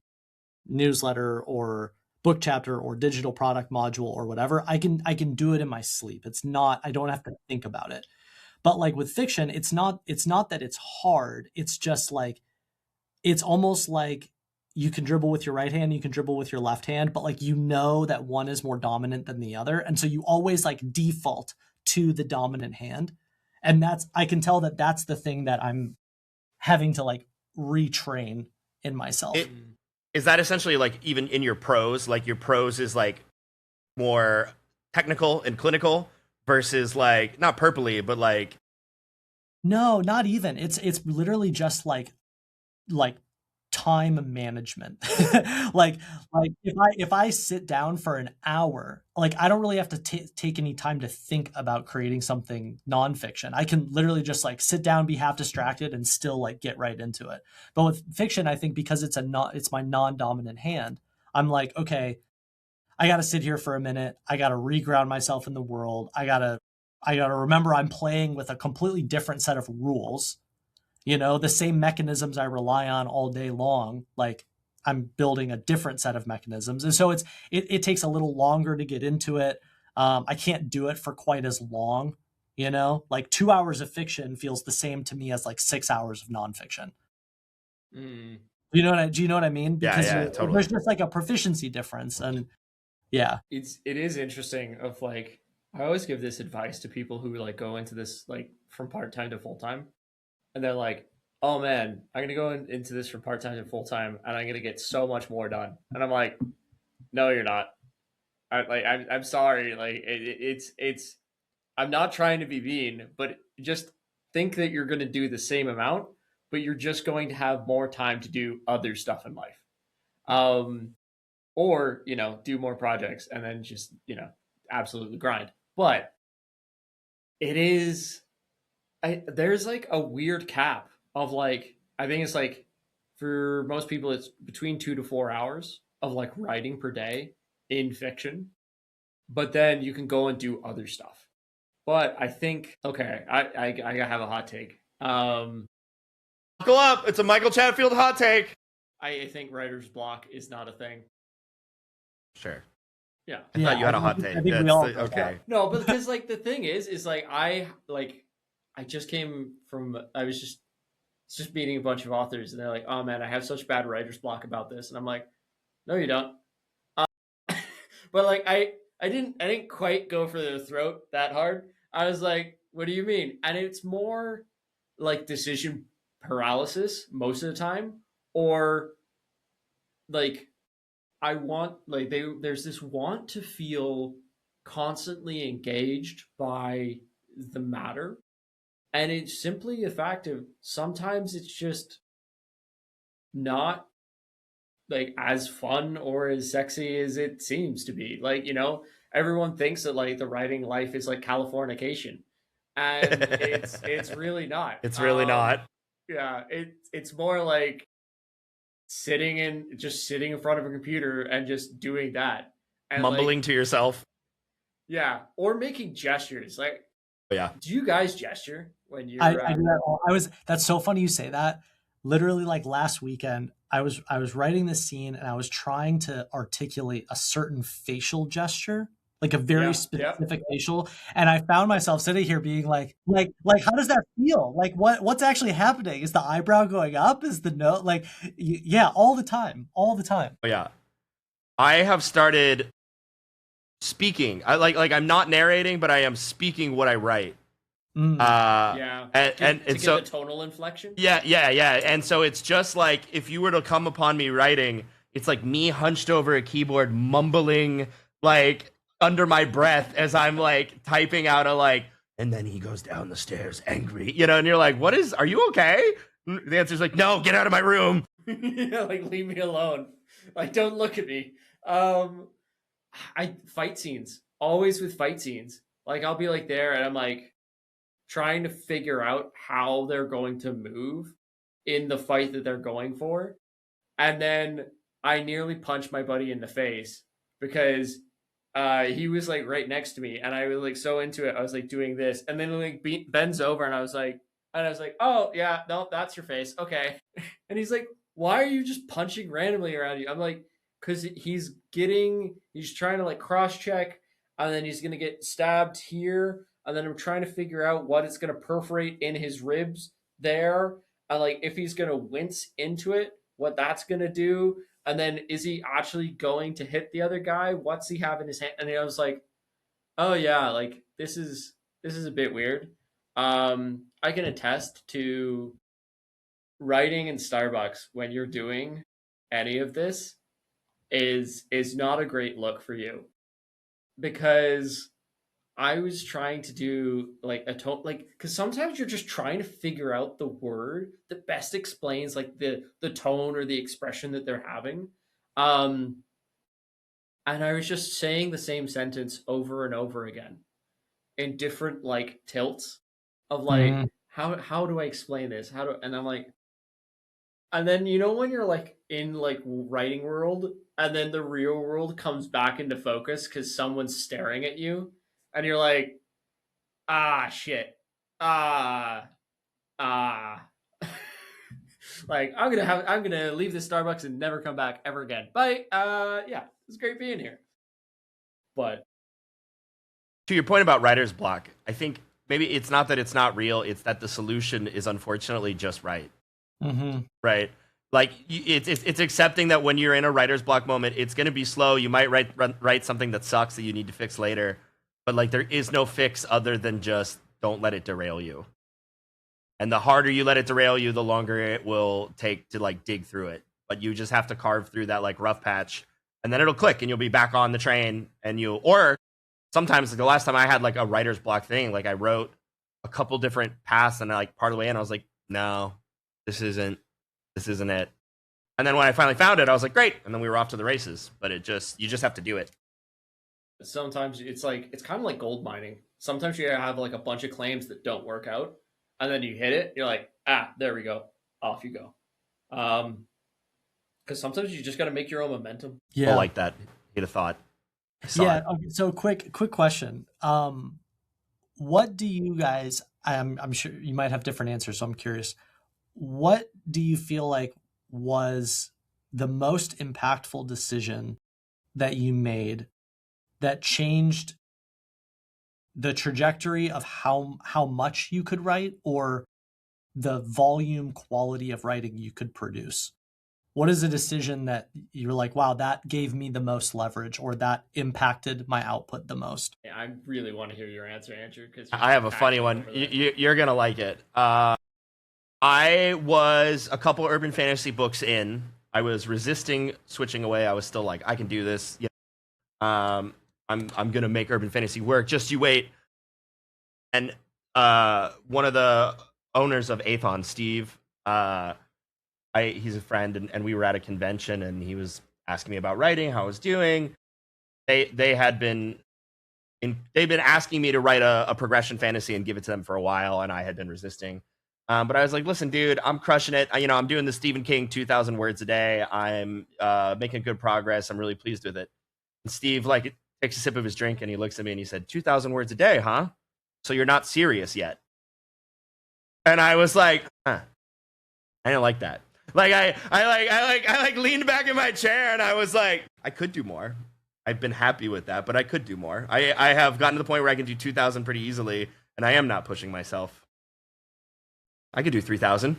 newsletter or book chapter or digital product module or whatever. I can do it in my sleep. It's not, I don't have to think about it. But like with fiction, it's not that it's hard. It's just like, it's almost like you can dribble with your right hand, you can dribble with your left hand, but like that one is more dominant than the other. And so you always like default to the dominant hand. And I can tell that that's the thing that I'm having to like retrain in myself. Is that essentially like even in your prose, like your prose is like more technical and clinical versus like not purpley, but like no, not even. It's literally just like time management. like if I sit down for an hour, like I don't really have to take any time to think about creating something nonfiction. I can literally just like sit down, be half distracted, and still like get right into it. But with fiction, I think because it's my non-dominant hand, I'm like, okay, I got to sit here for a minute. I got to reground myself in the world. I got to remember I'm playing with a completely different set of rules. The same mechanisms I rely on all day long, like I'm building a different set of mechanisms. And so it takes a little longer to get into it. I can't do it for quite as long, like 2 hours of fiction feels the same to me as like 6 hours of nonfiction. Mm. Do you know what I mean? Because yeah, totally. There's just like a proficiency difference. And yeah, it is interesting of like, I always give this advice to people who like go into this like from part-time to full-time, and they're like, oh man, I'm gonna go into this from part-time to full-time and I'm gonna get so much more done. And I'm like, no, you're not. I'm sorry, like it's I'm not trying to be mean, but just think that you're gonna do the same amount, but you're just going to have more time to do other stuff in life. Or do more projects and then just absolutely grind. But it is, there's like a weird cap of like, I think it's like for most people it's between 2 to 4 hours of like writing per day in fiction. but then you can go and do other stuff. But I think, okay, I have a hot take. Buckle up. It's a Michael Chatfield hot take. I think writer's block is not a thing. Sure. Yeah. I thought you had a hot take. I think we all okay. No, but because like the thing is like I just came from, I was just meeting a bunch of authors, and they're like, oh man, I have such bad writer's block about this, and I'm like, no, you don't. But like I didn't quite go for their throat that hard. I was like, what do you mean? And it's more like decision paralysis most of the time, or like I want like there's this want to feel constantly engaged by the matter, and it's simply a fact of sometimes it's just not like as fun or as sexy as it seems to be. Like, everyone thinks that like the writing life is like Californication, and it's really not. It's really not. Yeah, it's more like sitting in front of a computer and just doing that, and Mumbling like, to yourself. yeah, or making gestures. Like, Yeah. do you guys gesture when you're? I do that all. That's so funny you say that. Literally, like last weekend, I was writing this scene and I was trying to articulate a certain facial gesture, like a very specific facial, and I found myself sitting here being like, how does that feel? Like, what's actually happening? Is the eyebrow going up? Is the nose like, yeah, all the time. Oh yeah, I have started speaking. I like I'm not narrating, but I am speaking what I write. Yeah, and so the tonal inflection. Yeah, and so it's just like if you were to come upon me writing, it's like me hunched over a keyboard, mumbling like under my breath as I'm like typing out a like, and then he goes down the stairs angry, and you're like, are you okay? The answer's like, no, get out of my room. Yeah, like leave me alone. Like, don't look at me. I fight scenes, always with fight scenes. Like, I'll be like there and I'm like trying to figure out how they're going to move in the fight that they're going for. And then I nearly punched my buddy in the face because he was like right next to me, and I was like so into it. I was like doing this, and then he like bends over, and I was like, oh yeah, no, that's your face, okay. And he's like, why are you just punching randomly around you? I'm like, because he's trying to like cross check, and then he's gonna get stabbed here, and then I'm trying to figure out what it's gonna perforate in his ribs there, and like if he's gonna wince into it, what that's gonna do, and then is he actually going to hit the other guy? What's he have in his hand? And I was like, oh yeah, like this is a bit weird. I can attest to writing in Starbucks when you're doing any of this is not a great look for you, because I was trying to do like a tone, like, because sometimes you're just trying to figure out the word that best explains like the tone or the expression that they're having. Um, and I was just saying the same sentence over and over again in different like tilts of like, how do I explain this? And I'm like, and then when you're like in like writing world, and then the real world comes back into focus because someone's staring at you, and you're like, ah, shit, ah, ah. Like, I'm gonna leave this Starbucks and never come back ever again. Bye. Yeah, it's great being here. But to your point about writer's block, I think maybe it's not that it's not real; it's that the solution is unfortunately just right. Mm-hmm. Right. Like it's accepting that when you're in a writer's block moment, it's going to be slow. You might write something that sucks that you need to fix later, but like there is no fix other than just don't let it derail you. And the harder you let it derail you, the longer it will take to like dig through it. But you just have to carve through that like rough patch, and then it'll click, and you'll be back on the train. Or sometimes like the last time I had like a writer's block thing, like I wrote a couple different paths, and like part of the way in, I was like, no, this isn't it. And then when I finally found it, I was like, great. And then we were off to the races. But you just have to do it. Sometimes it's kind of like gold mining. Sometimes you have like a bunch of claims that don't work out, and then you hit it. You're like, there we go. Off you go. Because sometimes you just got to make your own momentum. Yeah, I like that. Hit a thought. I saw Yeah. it. Okay, so quick question. What do you guys? I'm sure you might have different answers, so I'm curious. What do you feel like was the most impactful decision that you made that changed the trajectory of how much you could write or the volume quality of writing you could produce? What is a decision that you're like, wow, that gave me the most leverage or that impacted my output the most? Yeah, I really want to hear your answer, Andrew, because you're I have a funny passionate one. over this. You're gonna like it. I was a couple urban fantasy books in. I was resisting switching away. I was still like, I can do this. I'm gonna make urban fantasy work. Just you wait. And one of the owners of Athon, Steve, he's a friend, and we were at a convention, and he was asking me about writing, how I was doing. They had been they've been asking me to write a progression fantasy and give it to them for a while, and I had been resisting. But I was like, listen, dude, I'm crushing it. I'm doing the Stephen King 2,000 words a day. I'm making good progress. I'm really pleased with it. And Steve like takes a sip of his drink and he looks at me and he said, 2,000 words a day, huh? So you're not serious yet. And I was like, huh, I didn't like that. Like I leaned back in my chair and I was like, I could do more. I've been happy with that, but I could do more. I have gotten to the point where I can do 2,000 pretty easily, and I am not pushing myself. I could do 3,000.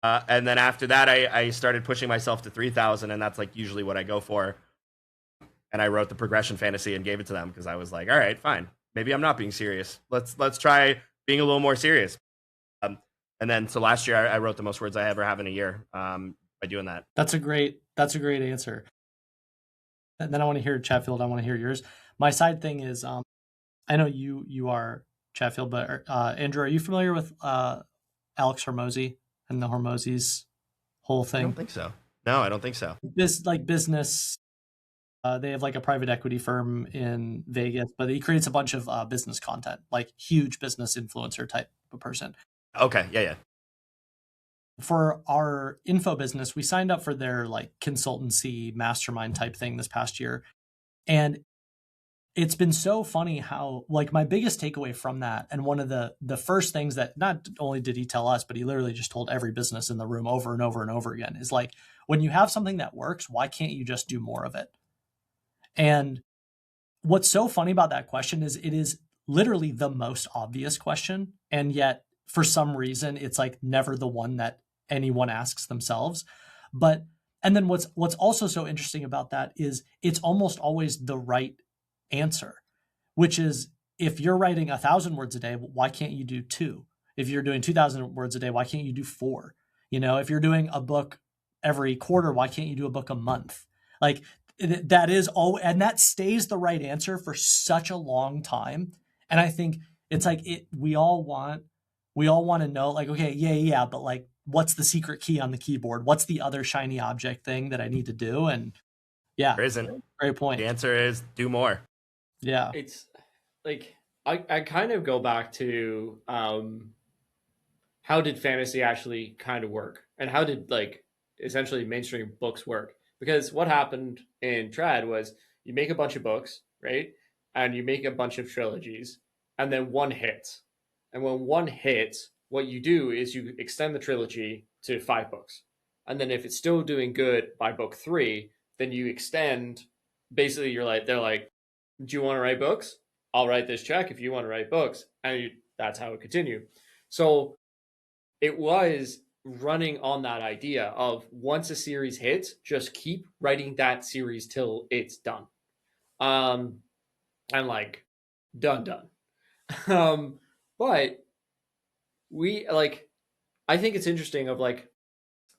And then after that, I started pushing myself to 3,000, and that's like usually what I go for. And I wrote the progression fantasy and gave it to them because I was like, all right, fine. Maybe I'm not being serious. Let's try being a little more serious. Um, and then so last year I wrote the most words I ever have in a year by doing that. That's a great answer. And then I want to hear Chatfield. I want to hear yours. My side thing is, I know you are Chatfield, but Andrew, are you familiar with Alex Hormozy and the Hormozys whole I don't thing? think so. No, I don't think so. This like business. They have like a private equity firm in Vegas, but he creates a bunch of business content, like huge business influencer type of person. Okay, yeah. For our info business, we signed up for their like consultancy mastermind type thing this past year. And it's been so funny how like my biggest takeaway from that, and one of the first things that not only did he tell us, but he literally just told every business in the room over and over and over again, is like, when you have something that works, why can't you just do more of it? And what's so funny about that question is it is literally the most obvious question, and yet for some reason it's like never the one that anyone asks themselves. But and then what's also so interesting about that is it's almost always the right answer, which is, if you're writing 1,000 words a day, why can't you do two? If you're doing 2,000 words a day, why can't you do four? If you're doing a book every quarter, why can't you do a book a month? Like, that is all, and that stays the right answer for such a long time. And I think it's like we all want to know, like, okay, yeah, but like, what's the secret key on the keyboard? What's the other shiny object thing that I need to do? And yeah, There isn't. great The point. answer is do more. Yeah. It's like I kind of go back to how did fantasy actually kind of work, and how did like essentially mainstream books work? Because what happened in trad was you make a bunch of books, right? And you make a bunch of trilogies, and then one hits. And when one hits, what you do is you extend the trilogy to 5 books. And then if it's still doing good by book 3, then you extend. Basically, they're like, do you want to write books? I'll write this check if you want to write books. And that's how it continued. So it was running on that idea of, once a series hits, just keep writing that series till it's done. Um, and like, done. Um, but we like, I think it's interesting of like,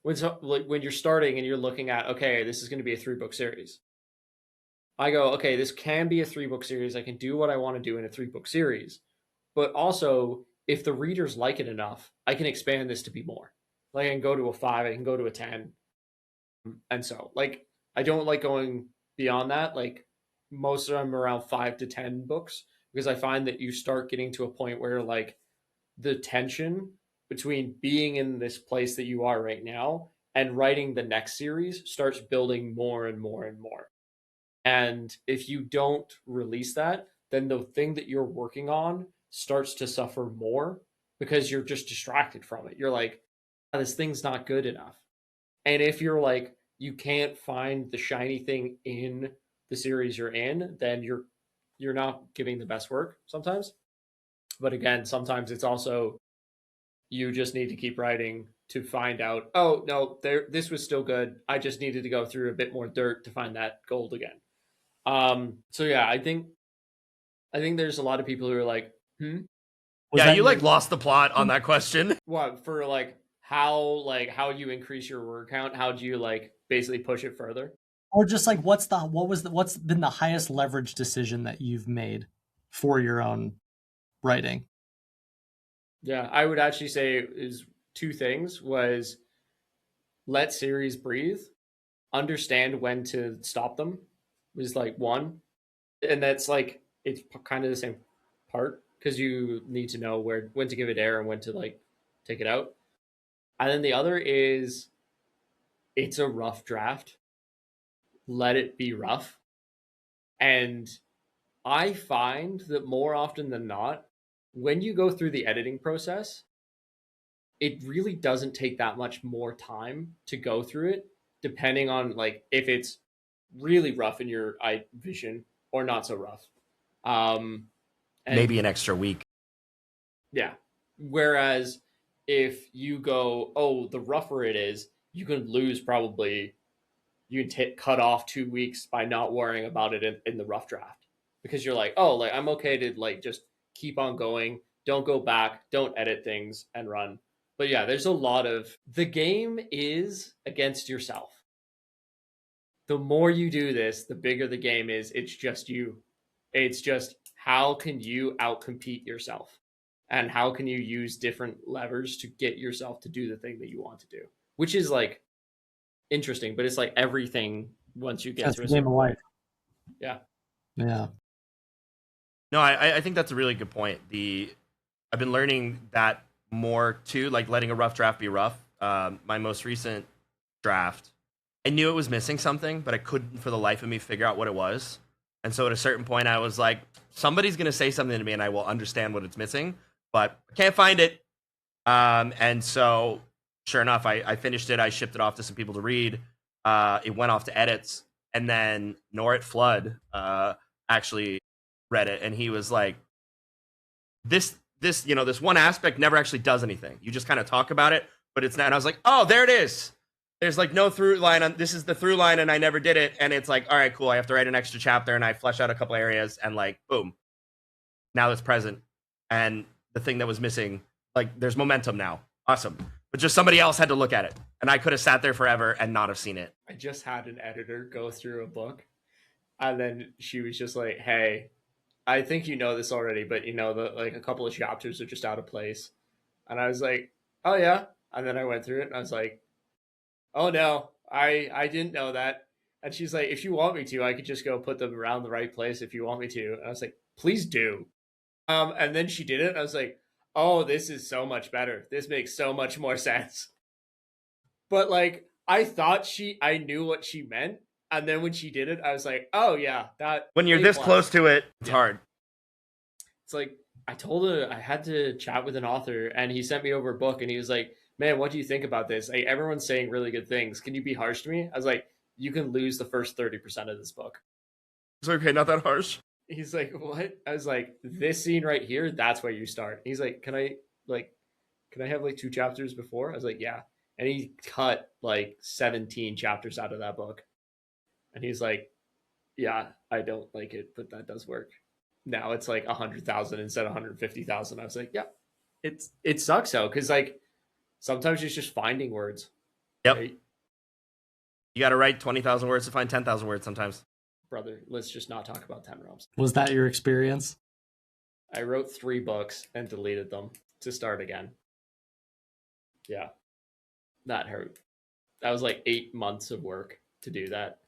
when you're starting and you're looking at, okay, this is going to be a 3-book series. I go, okay, this can be a 3-book series. I can do what I want to do in a 3-book series. But also, if the readers like it enough, I can expand this to be more. Like, I can go to a 5, I can go to a 10. And so, like, I don't like going beyond that. Like, most of them around 5 to 10 books, because I find that you start getting to a point where, like, the tension between being in this place that you are right now and writing the next series starts building more and more and more. And if you don't release that, then the thing that you're working on starts to suffer more because you're just distracted from it. You're like, "Oh, this thing's not good enough." And if you're like, you can't find the shiny thing in the series you're in, then you're not giving the best work sometimes. But again, sometimes it's also you just need to keep writing to find out, oh no, there this was still good. I just needed to go through a bit more dirt to find that gold again. So yeah, I think there's a lot of people who are like, Was Yeah, that you your like lost the plot on that question. what for like how you increase your word count? How do you like basically push it further? or just like what's been the highest leverage decision that you've made for your own writing? Yeah, I would actually say is two things was let series breathe, understand when to stop them was like one. And that's like it's kind of the same part because you need to know where when to give it air and when to like take it out. And then the other is it's a rough draft. Let it be rough. And I find that more often than not, when you go through the editing process, it really doesn't take that much more time to go through it, depending on like if it's really rough in your eye vision or not so rough. Um, and Maybe an extra week. yeah, whereas if you go, oh, the rougher it is, you can lose probably you can cut off 2 weeks by not worrying about it in the rough draft because you're like, oh, like I'm okay to like just keep on going, don't go back, don't edit things and run. But yeah, there's a lot of the game is against yourself. The more you do this, the bigger the game is. It's just you. It's just how can you outcompete yourself? And how can you use different levers to get yourself to do the thing that you want to do? Which is like interesting, but it's like everything once you get That's to the a game certain of point. life. Yeah. Yeah. No, I think that's a really good point. I've been learning that more too, like letting a rough draft be rough. My most recent draft, I knew it was missing something, but I couldn't for the life of me figure out what it was. And so at a certain point, I was like, somebody's going to say something to me and I will understand what it's missing, but I can't find it. And so, sure enough, I finished it. I shipped it off to some people to read. It went off to edits. And then Norit Flood actually read it. And he was like, this one aspect never actually does anything. You just kind of talk about it, but it's not. And I was like, oh, there it is. There's like no through line on this is the through line, and I never did it. And it's like, all right, cool. I have to write an extra chapter, and I flesh out a couple areas, and like, boom, now it's present. And the thing that was missing, like, there's momentum now. Awesome. But just somebody else had to look at it, and I could have sat there forever and not have seen it. I just had an editor go through a book and then she was just like, hey, I think you know this already, but you know that like a couple of chapters are just out of place. And I was like, oh yeah. And then I went through it and I was like, oh no, I didn't know that. And she's like, if you want me to, I could just go put them around the right place if you want me to. And I was like, please do. And then she did it. And I was like, oh, this is so much better. This makes so much more sense. But like, I thought I knew what she meant. And then when she did it, I was like, oh yeah, that When you're A this plus. close to it, it's Yeah. hard. It's like I told her I had to chat with an author, and he sent me over a book, and he was like, "Man, what do you think about this? Like, everyone's saying really good things. Can you be harsh to me?" I was like, "You can lose the first 30% of this book." It's okay, not that harsh. He's like, "What?" I was like, "This scene right here, that's where you start." He's like, like, can I have like 2 chapters before?" I was like, "Yeah." And he cut like 17 chapters out of that book, and he's like, "Yeah, I don't like it, but that does work." Now it's like 100,000 instead of 150,000. I was like, yeah, it sucks though because like sometimes it's just finding words. Yep. Right? You got to write 20,000 words to find 10,000 words sometimes. Brother, let's just not talk about 10 realms. Was that your experience? I wrote 3 books and deleted them to start again. Yeah, that hurt. That was like 8 months of work to do that.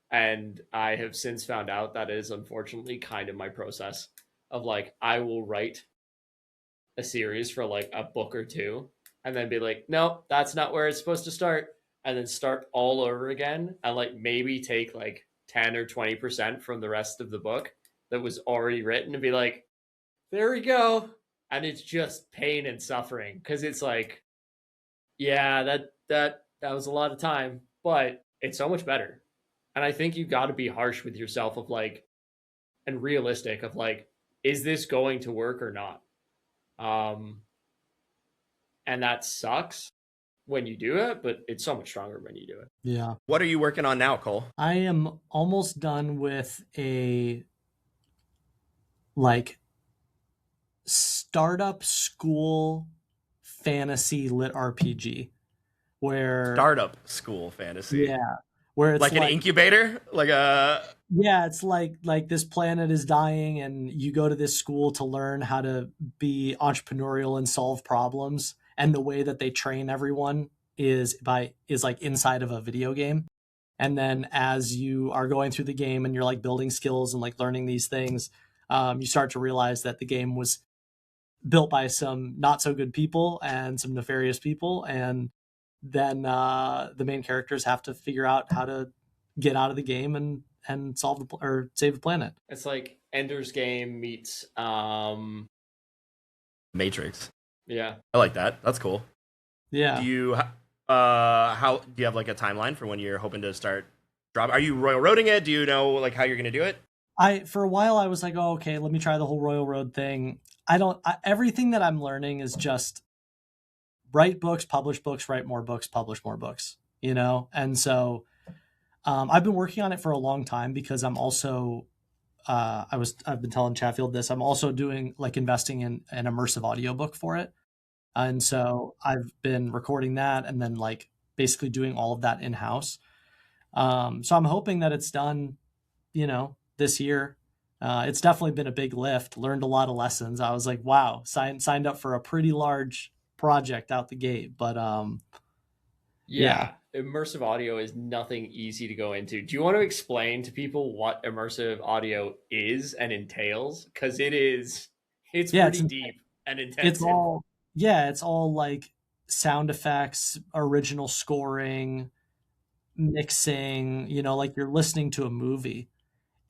And I have since found out that is unfortunately kind of my process of like, I will write a series for like a book or two and then be like, no, that's not where it's supposed to start. And then start all over again and like maybe take like 10 or 20% from the rest of the book that was already written and be like, there we go. And it's just pain and suffering because it's like, yeah, that was a lot of time, but it's so much better. And I think you got to be harsh with yourself of like, and realistic of like, is this going to work or not? Um, and that sucks when you do it, but it's so much stronger when you do it. Yeah. What are you working on now, Cole? I am almost done with a like startup school fantasy lit RPG where Startup school fantasy. yeah, where it's Like an incubator? Like a yeah, it's like this planet is dying and you go to this school to learn how to be entrepreneurial and solve problems, and the way that they train everyone is like inside of a video game. And then as you are going through the game and you're like building skills and like learning these things, you start to realize that the game was built by some not so good people and some nefarious people, and then the main characters have to figure out how to get out of the game and solve or save the planet. It's like Ender's Game meets Matrix. yeah. I like that. That's cool. Yeah. Do you how do you have like a timeline for when you're hoping to start drop? Are you royal roading it? Do you know like how you're gonna do it? For a while I was like, oh, okay, let me try the whole Royal Road thing. Everything that I'm learning is just write books, publish books, write more books, publish more books, you know? And so I've been working on it for a long time because I'm also I've been telling Chatfield this. I'm also doing like investing in an immersive audiobook for it. And so I've been recording that and then like basically doing all of that in house. So I'm hoping that it's done, this year. It's definitely been a big lift. Learned a lot of lessons. I was like, wow, signed up for a pretty large project out the gate. But Yeah. Immersive audio is nothing easy to go into. Do you want to explain to people what immersive audio is and entails? Because it's yeah, pretty deep and it's intensive. all yeah, it's all like sound effects, original scoring, mixing. Like you're listening to a movie.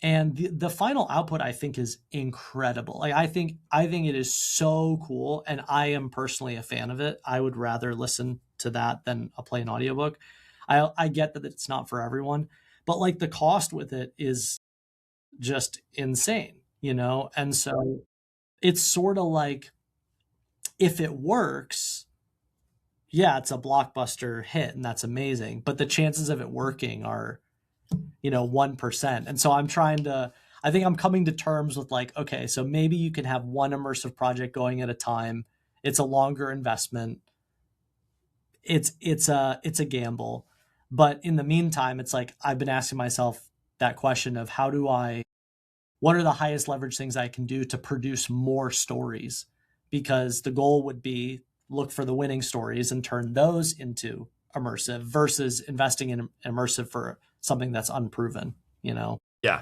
And the final output I think is incredible. Like I think it is so cool, and I am personally a fan of it. I would rather listen to that than a plain audiobook. I get that it's not for everyone, but like the cost with it is just insane. And so it's sort of like, if it works, yeah, it's a blockbuster hit and that's amazing, but the chances of it working are 1%. And so I think I'm coming to terms with like, okay, so maybe you can have one immersive project going at a time. It's a longer investment. It's a gamble. But in the meantime, it's like I've been asking myself that question of what are the highest leverage things I can do to produce more stories? Because the goal would be look for the winning stories and turn those into immersive versus investing in immersive for something that's unproven. Yeah.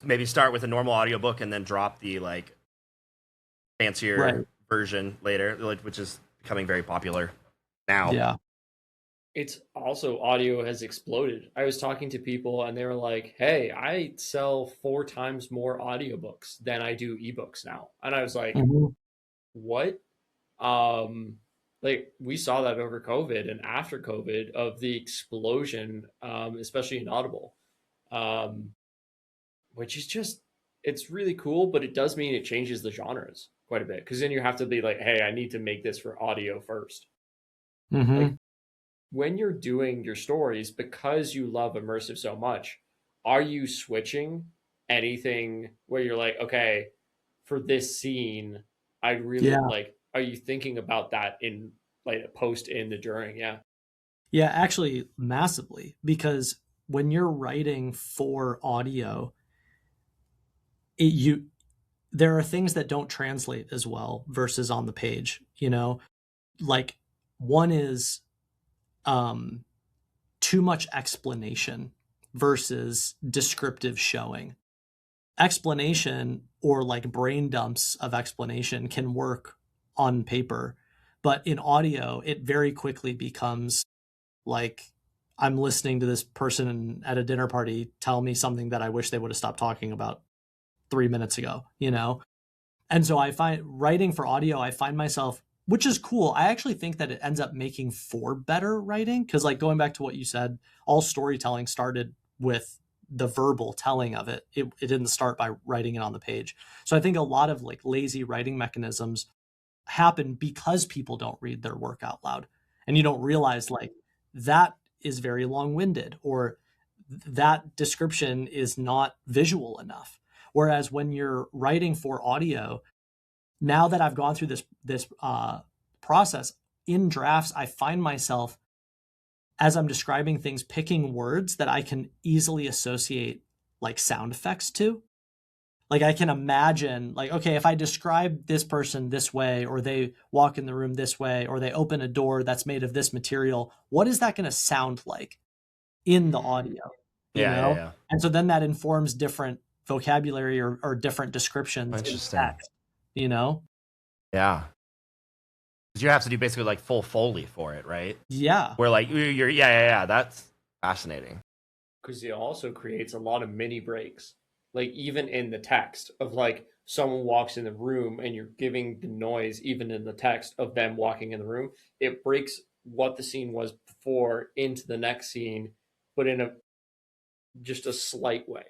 Maybe start with a normal audiobook and then drop the like fancier Right. version later, like, which is becoming very popular now. Yeah. It's also audio has exploded. I was talking to people and they were like, hey, I sell 4 times more audiobooks than I do ebooks now. And I was like, Mhm. what? Um, like we saw that over COVID and after COVID of the explosion, especially in Audible, um, which is just it's really cool, but it does mean it changes the genres quite a bit because then you have to be like, hey, I need to make this for audio first. Like Mhm. when you're doing your stories because you love immersive so much, are you switching anything where you're like, okay, for this scene, I really Yeah. like, are you thinking about that in like a post in the during? Yeah. Yeah, actually massively, because when you're writing for audio, it, you there are things that don't translate as well versus on the page. Like one is um too much explanation versus descriptive showing. Explanation or like brain dumps of explanation can work on paper, but in audio, it very quickly becomes like I'm listening to this person at a dinner party tell me something that I wish they would have stopped talking about 3 minutes ago, you know? And so I find writing for audio, I find myself, which is cool. I actually think that it ends up making for better writing. Because, like, going back to what you said, all storytelling started with the verbal telling of it. It didn't start by writing it on the page. So I think a lot of like lazy writing mechanisms happen because people don't read their work out loud. And you don't realize like that is very long-winded, or that description is not visual enough. Whereas when you're writing for audio, now that I've gone through this process in drafts, I find myself, as I'm describing things, picking words that I can easily associate like sound effects to. Like I can imagine, like, okay, if I describe this person this way, or they walk in the room this way, or they open a door that's made of this material, what is that going to sound like in the audio? You Yeah, yeah, know? yeah. And so then that informs different vocabulary, or different descriptions in Interesting. text, you know? Yeah. 'Cause you have to do basically like full Foley for it, right? Yeah. Where like you're yeah, yeah, yeah. That's fascinating. Because it also creates a lot of mini breaks, like even in the text of like someone walks in the room and you're giving the noise even in the text of them walking in the room. It breaks what the scene was before into the next scene, but in a just a slight way,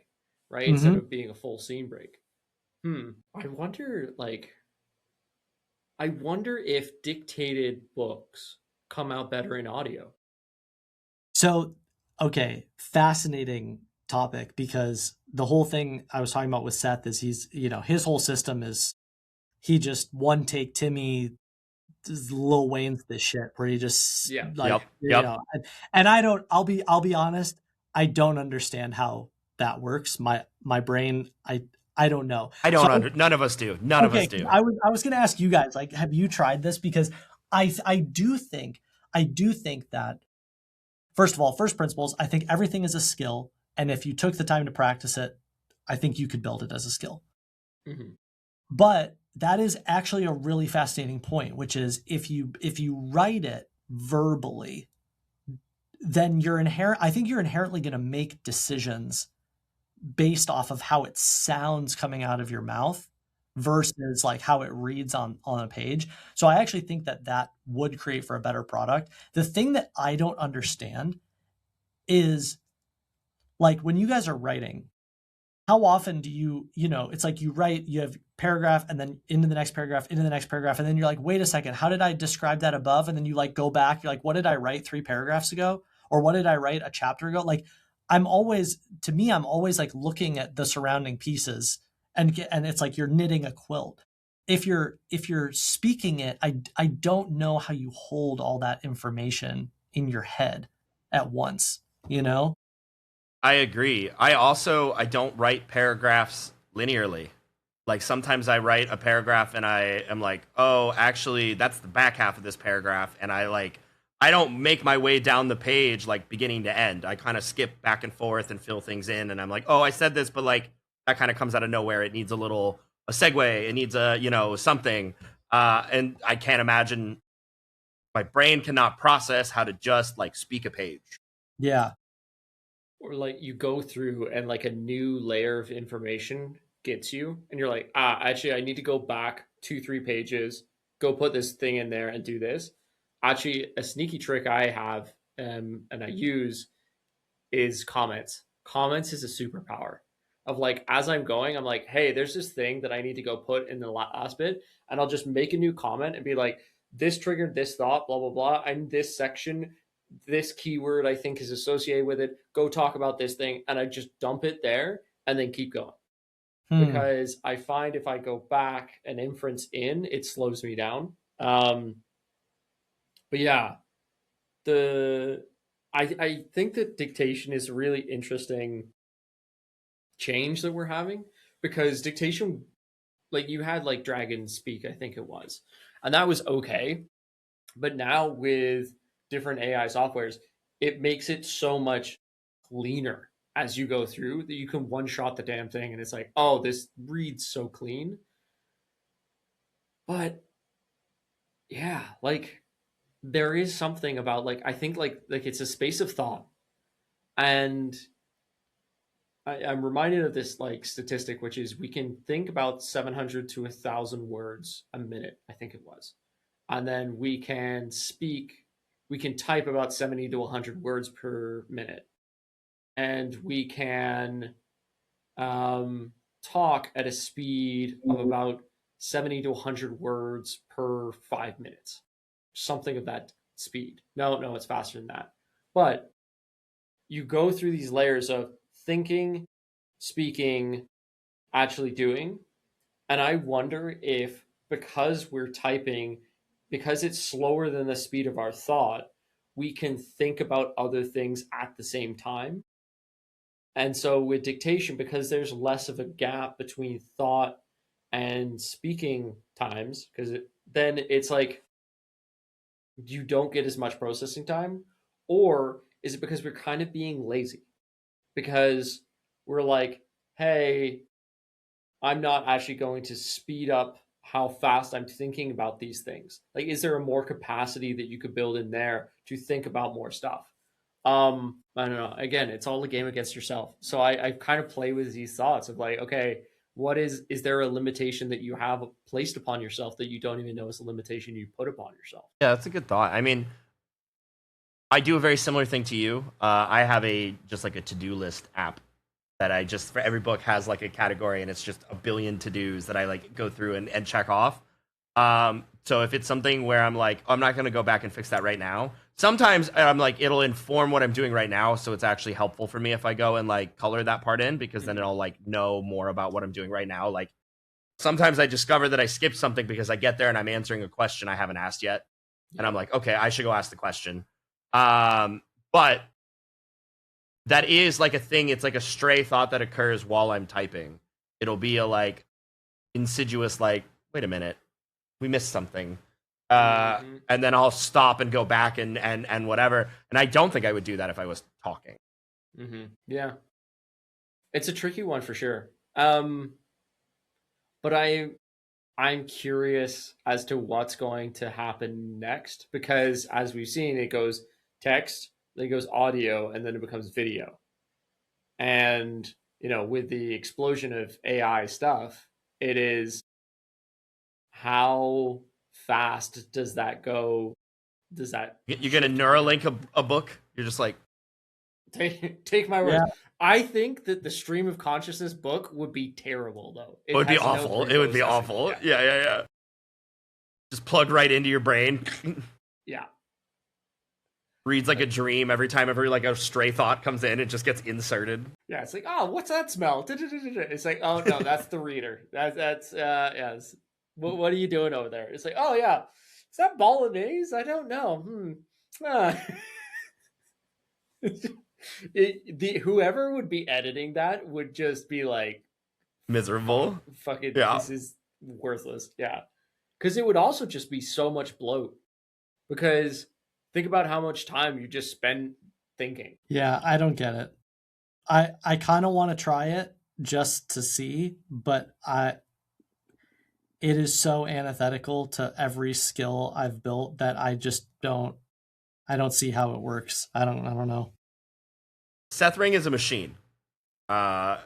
right? Instead Hmm. of being a full scene break. I wonder, like, I wonder if dictated books come out better in audio. So, okay, fascinating topic, because the whole thing I was talking about with Seth is he's, his whole system is he just one take Timmy Lil Wayne's this shit where he just Yeah. like, Yep. Yep. and I'll be honest, I don't understand how that works. My brain, I don't know. I So don't under none of us do. None of us okay, do. I was gonna ask you guys, like, have you tried this? Because I do think that, first of all, first principles, I think everything is a skill. And if you took the time to practice it, I think you could build it as a skill. Mm-hmm. But that is actually a really fascinating point, which is if you write it verbally, then I think you're inherently going to make decisions based off of how it sounds coming out of your mouth versus like how it reads on a page. So I actually think that that would create for a better product. The thing that I don't understand is, like, when you guys are writing, how often do it's like you write, you have paragraph and then into the next paragraph, into the next paragraph, and then you're like, wait a second, how did I describe that above? And then you like go back, you're like, what did I write 3 paragraphs ago? Or what did I write a chapter ago? Like, I'm always like looking at the surrounding pieces, and it's like you're knitting a quilt. If you're speaking it, I don't know how you hold all that information in your head at once, you know? I agree. I don't write paragraphs linearly. Like sometimes I write a paragraph and I am like, "Oh, actually that's the back half of this paragraph." And I don't make my way down the page like beginning to end. I kind of skip back and forth and fill things in, and I'm like, "Oh, I said this, but like that kind of comes out of nowhere. It needs a segue. It needs something." And I can't imagine, my brain cannot process how to just like speak a page. Yeah. Or like you go through and like a new layer of information gets you and you're like, actually I need to go back 2-3 pages, go put this thing in there and do this. Actually, a sneaky trick I have, and I use, is comments. Comments is a superpower of like, as I'm going, I'm like, hey, there's this thing that I need to go put in the last bit, and I'll just make a new comment and be like, this triggered this thought, blah blah blah, and this section, this keyword I think is associated with it. Go talk about this thing, and I just dump it there and then keep going, Hmm. because I find if I go back and inference in, it slows me down. But yeah, the I think that dictation is a really interesting change that we're having, because dictation, like you had like Dragon Speak, I think it was, and that was okay. But now with different AI softwares, it makes it so much cleaner as you go through that you can one shot the damn thing and it's like, oh, this reads so clean. But yeah, like there is something about, like, I think like it's a space of thought And I'm reminded of this like statistic, which is we can think about 700 to 1,000 words a minute, I think it was. And then we can type about 70 to 100 words per minute. And we can talk at a speed of about 70 to 100 words per 5 minutes, something of that speed. No, it's faster than that. But you go through these layers of thinking, speaking, actually doing. And I wonder if because we're typing, because it's slower than the speed of our thought, we can think about other things at the same time. And so with dictation, because there's less of a gap between thought and speaking times, then it's like you don't get as much processing time. Or is it because we're kind of being lazy? Because we're like, hey, I'm not actually going to speed up how fast I'm thinking about these things. Like, is there a more capacity that you could build in there to think about more stuff? I don't know. Again, it's all a game against yourself. So I kind of play with these thoughts of like, okay, is there a limitation that you have placed upon yourself that you don't even know is a limitation you put upon yourself? Yeah, that's a good thought. I mean, I do a very similar thing to you. I have just like a to-do list app that I just, for every book, has like a category, and it's just a billion to-dos that I like go through and check off. So if it's something where I'm like, I'm not going to go back and fix that right now. Sometimes I'm like, it'll inform what I'm doing right now, so it's actually helpful for me if I go and like color that part in, because then it'll like know more about what I'm doing right now. Like sometimes I discover that I skipped something because I get there and I'm answering a question I haven't asked yet, and I'm like, okay, I should go ask the question. But that is like a thing. It's like a stray thought that occurs while I'm typing. It'll be a like insidious, like, wait a minute, we missed something. And then I'll stop and go back and whatever. And I don't think I would do that if I was talking. Yeah, it's a tricky one for sure. But I'm curious as to what's going to happen next, because as we've seen, it goes text, then it goes audio, and then it becomes video. And with the explosion of AI stuff, it is how fast does that go? Does that You're gonna shift? Neuralink a book. You're just like, Take my words. Yeah. I think that the stream of consciousness book would be terrible, though. it would be has no awful. It would be pre-processing. awful. Yeah. Just plug right into your brain. Yeah. Reads like a dream every time like a stray thought comes in. It just gets inserted. Yeah, it's like, oh, what's that smell? It's like, oh no, that's the reader. That's yeah. What are you doing over there? It's like, oh yeah, is that bolognese? I don't know. Whoever would be editing that would just be like, Miserable. fucking, Yeah. this is worthless. Yeah, because it would also just be so much bloat. Because think about how much time you just spend thinking. Yeah, I don't get it. I kind of want to try it just to see, but it is so antithetical to every skill I've built that I just don't see how it works. I don't know. Seth Ring is a machine. A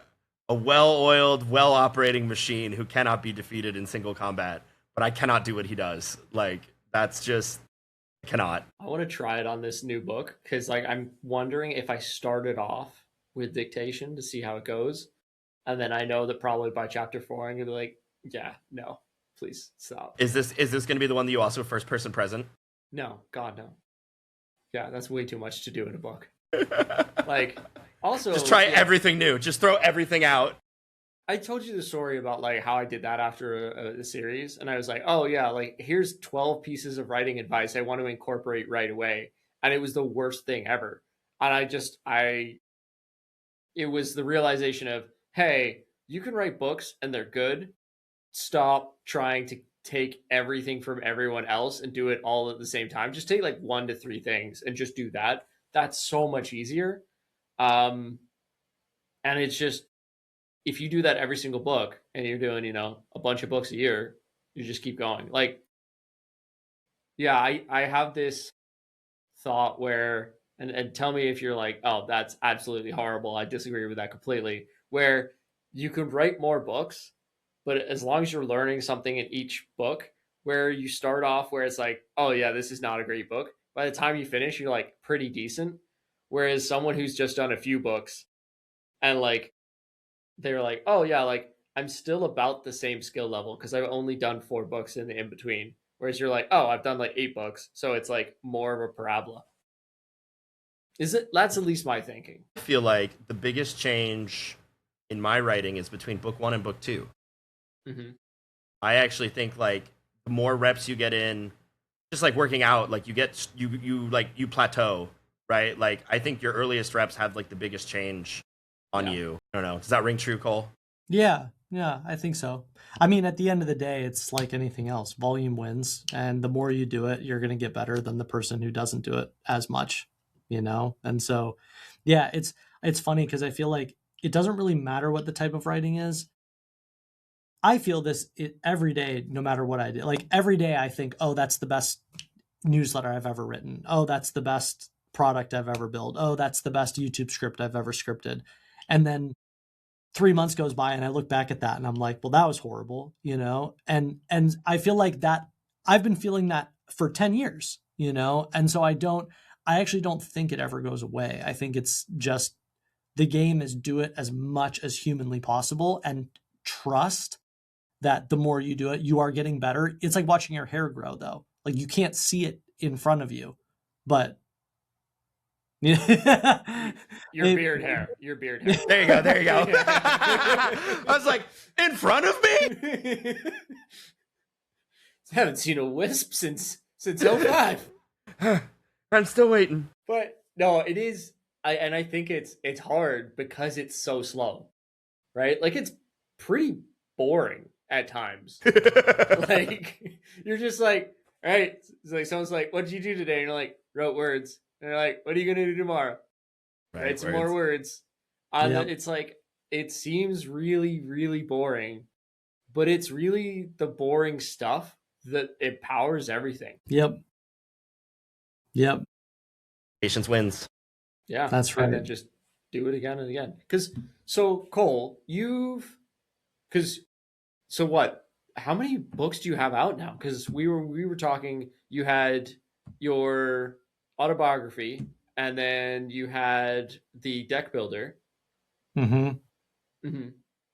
well-oiled, well-operating machine who cannot be defeated in single combat. But I cannot do what he does. Like, that's just cannot. I want to try it on this new book because, like, I'm wondering if I started off with dictation to see how it goes, and then I know that probably by chapter 4 I'm gonna be like, yeah, no, please stop. Is this going to be the one that you also first-person present? No, God, no. Yeah, that's way too much to do in a book. Like, also, just try everything new. Just throw everything out. I told you the story about like how I did that after a series, and I was like, oh yeah, like here's 12 pieces of writing advice I want to incorporate right away, and it was the worst thing ever. And it was the realization of, hey, you can write books and they're good. Stop trying to take everything from everyone else and do it all at the same time. Just take like 1 to 3 things and just do that. That's so much easier. And it's just, if you do that every single book and you're doing, a bunch of books a year, you just keep going. Like, yeah, I have this thought where and tell me if you're like, oh, that's absolutely horrible. I disagree with that completely. Where you could write more books, but as long as you're learning something in each book, where you start off where it's like, oh yeah, this is not a great book. By the time you finish, you're like pretty decent. Whereas someone who's just done a few books and like they're like, oh yeah, like I'm still about the same skill level because I've only done 4 books in the in between. Whereas you're like, oh, I've done like 8 books, so it's like more of a parabola. Is it? That's at least my thinking. I feel like the biggest change in my writing is between book 1 and book 2. Mm-hmm. I actually think like the more reps you get in, just like working out, like you plateau, right? Like I think your earliest reps have like the biggest change on Yeah. you. I don't know. Does that ring true, Cole? Yeah, yeah, I think so. I mean, at the end of the day, it's like anything else. Volume wins, and the more you do it, you're going to get better than the person who doesn't do it as much, you know? And so, yeah, it's funny because I feel like it doesn't really matter what the type of writing is. I feel this every day, no matter what I do. Like every day, I think, oh, that's the best newsletter I've ever written. Oh, that's the best product I've ever built. Oh, that's the best YouTube script I've ever scripted. And then 3 months goes by and I look back at that and I'm like, well, that was horrible, you know? And I feel like that I've been feeling that for 10 years, you know? And so I actually don't think it ever goes away. I think it's just the game is do it as much as humanly possible and trust that the more you do it, you are getting better. It's like watching your hair grow though. Like you can't see it in front of you, but yeah. Your beard hair. Your beard hair. There you go. There you go. I was like, in front of me? I haven't seen a wisp since 05. I'm still waiting. But no, it is. I think it's hard because it's so slow, right? Like it's pretty boring at times. Like you're just like, all right. It's like someone's like, "What did you do today?" And you're like, "Wrote words." And they're like, "What are you gonna do tomorrow?" Write some more words. Yep. It's like it seems really, really boring, but it's really the boring stuff that empowers everything. Yep. Yep. Patience wins. Yeah, That's and right. then just do it again and again. Because so Cole, because so what? How many books do you have out now? Because we were talking. You had your autobiography, and then you had the deck builder. Mm-hmm. Mm-hmm.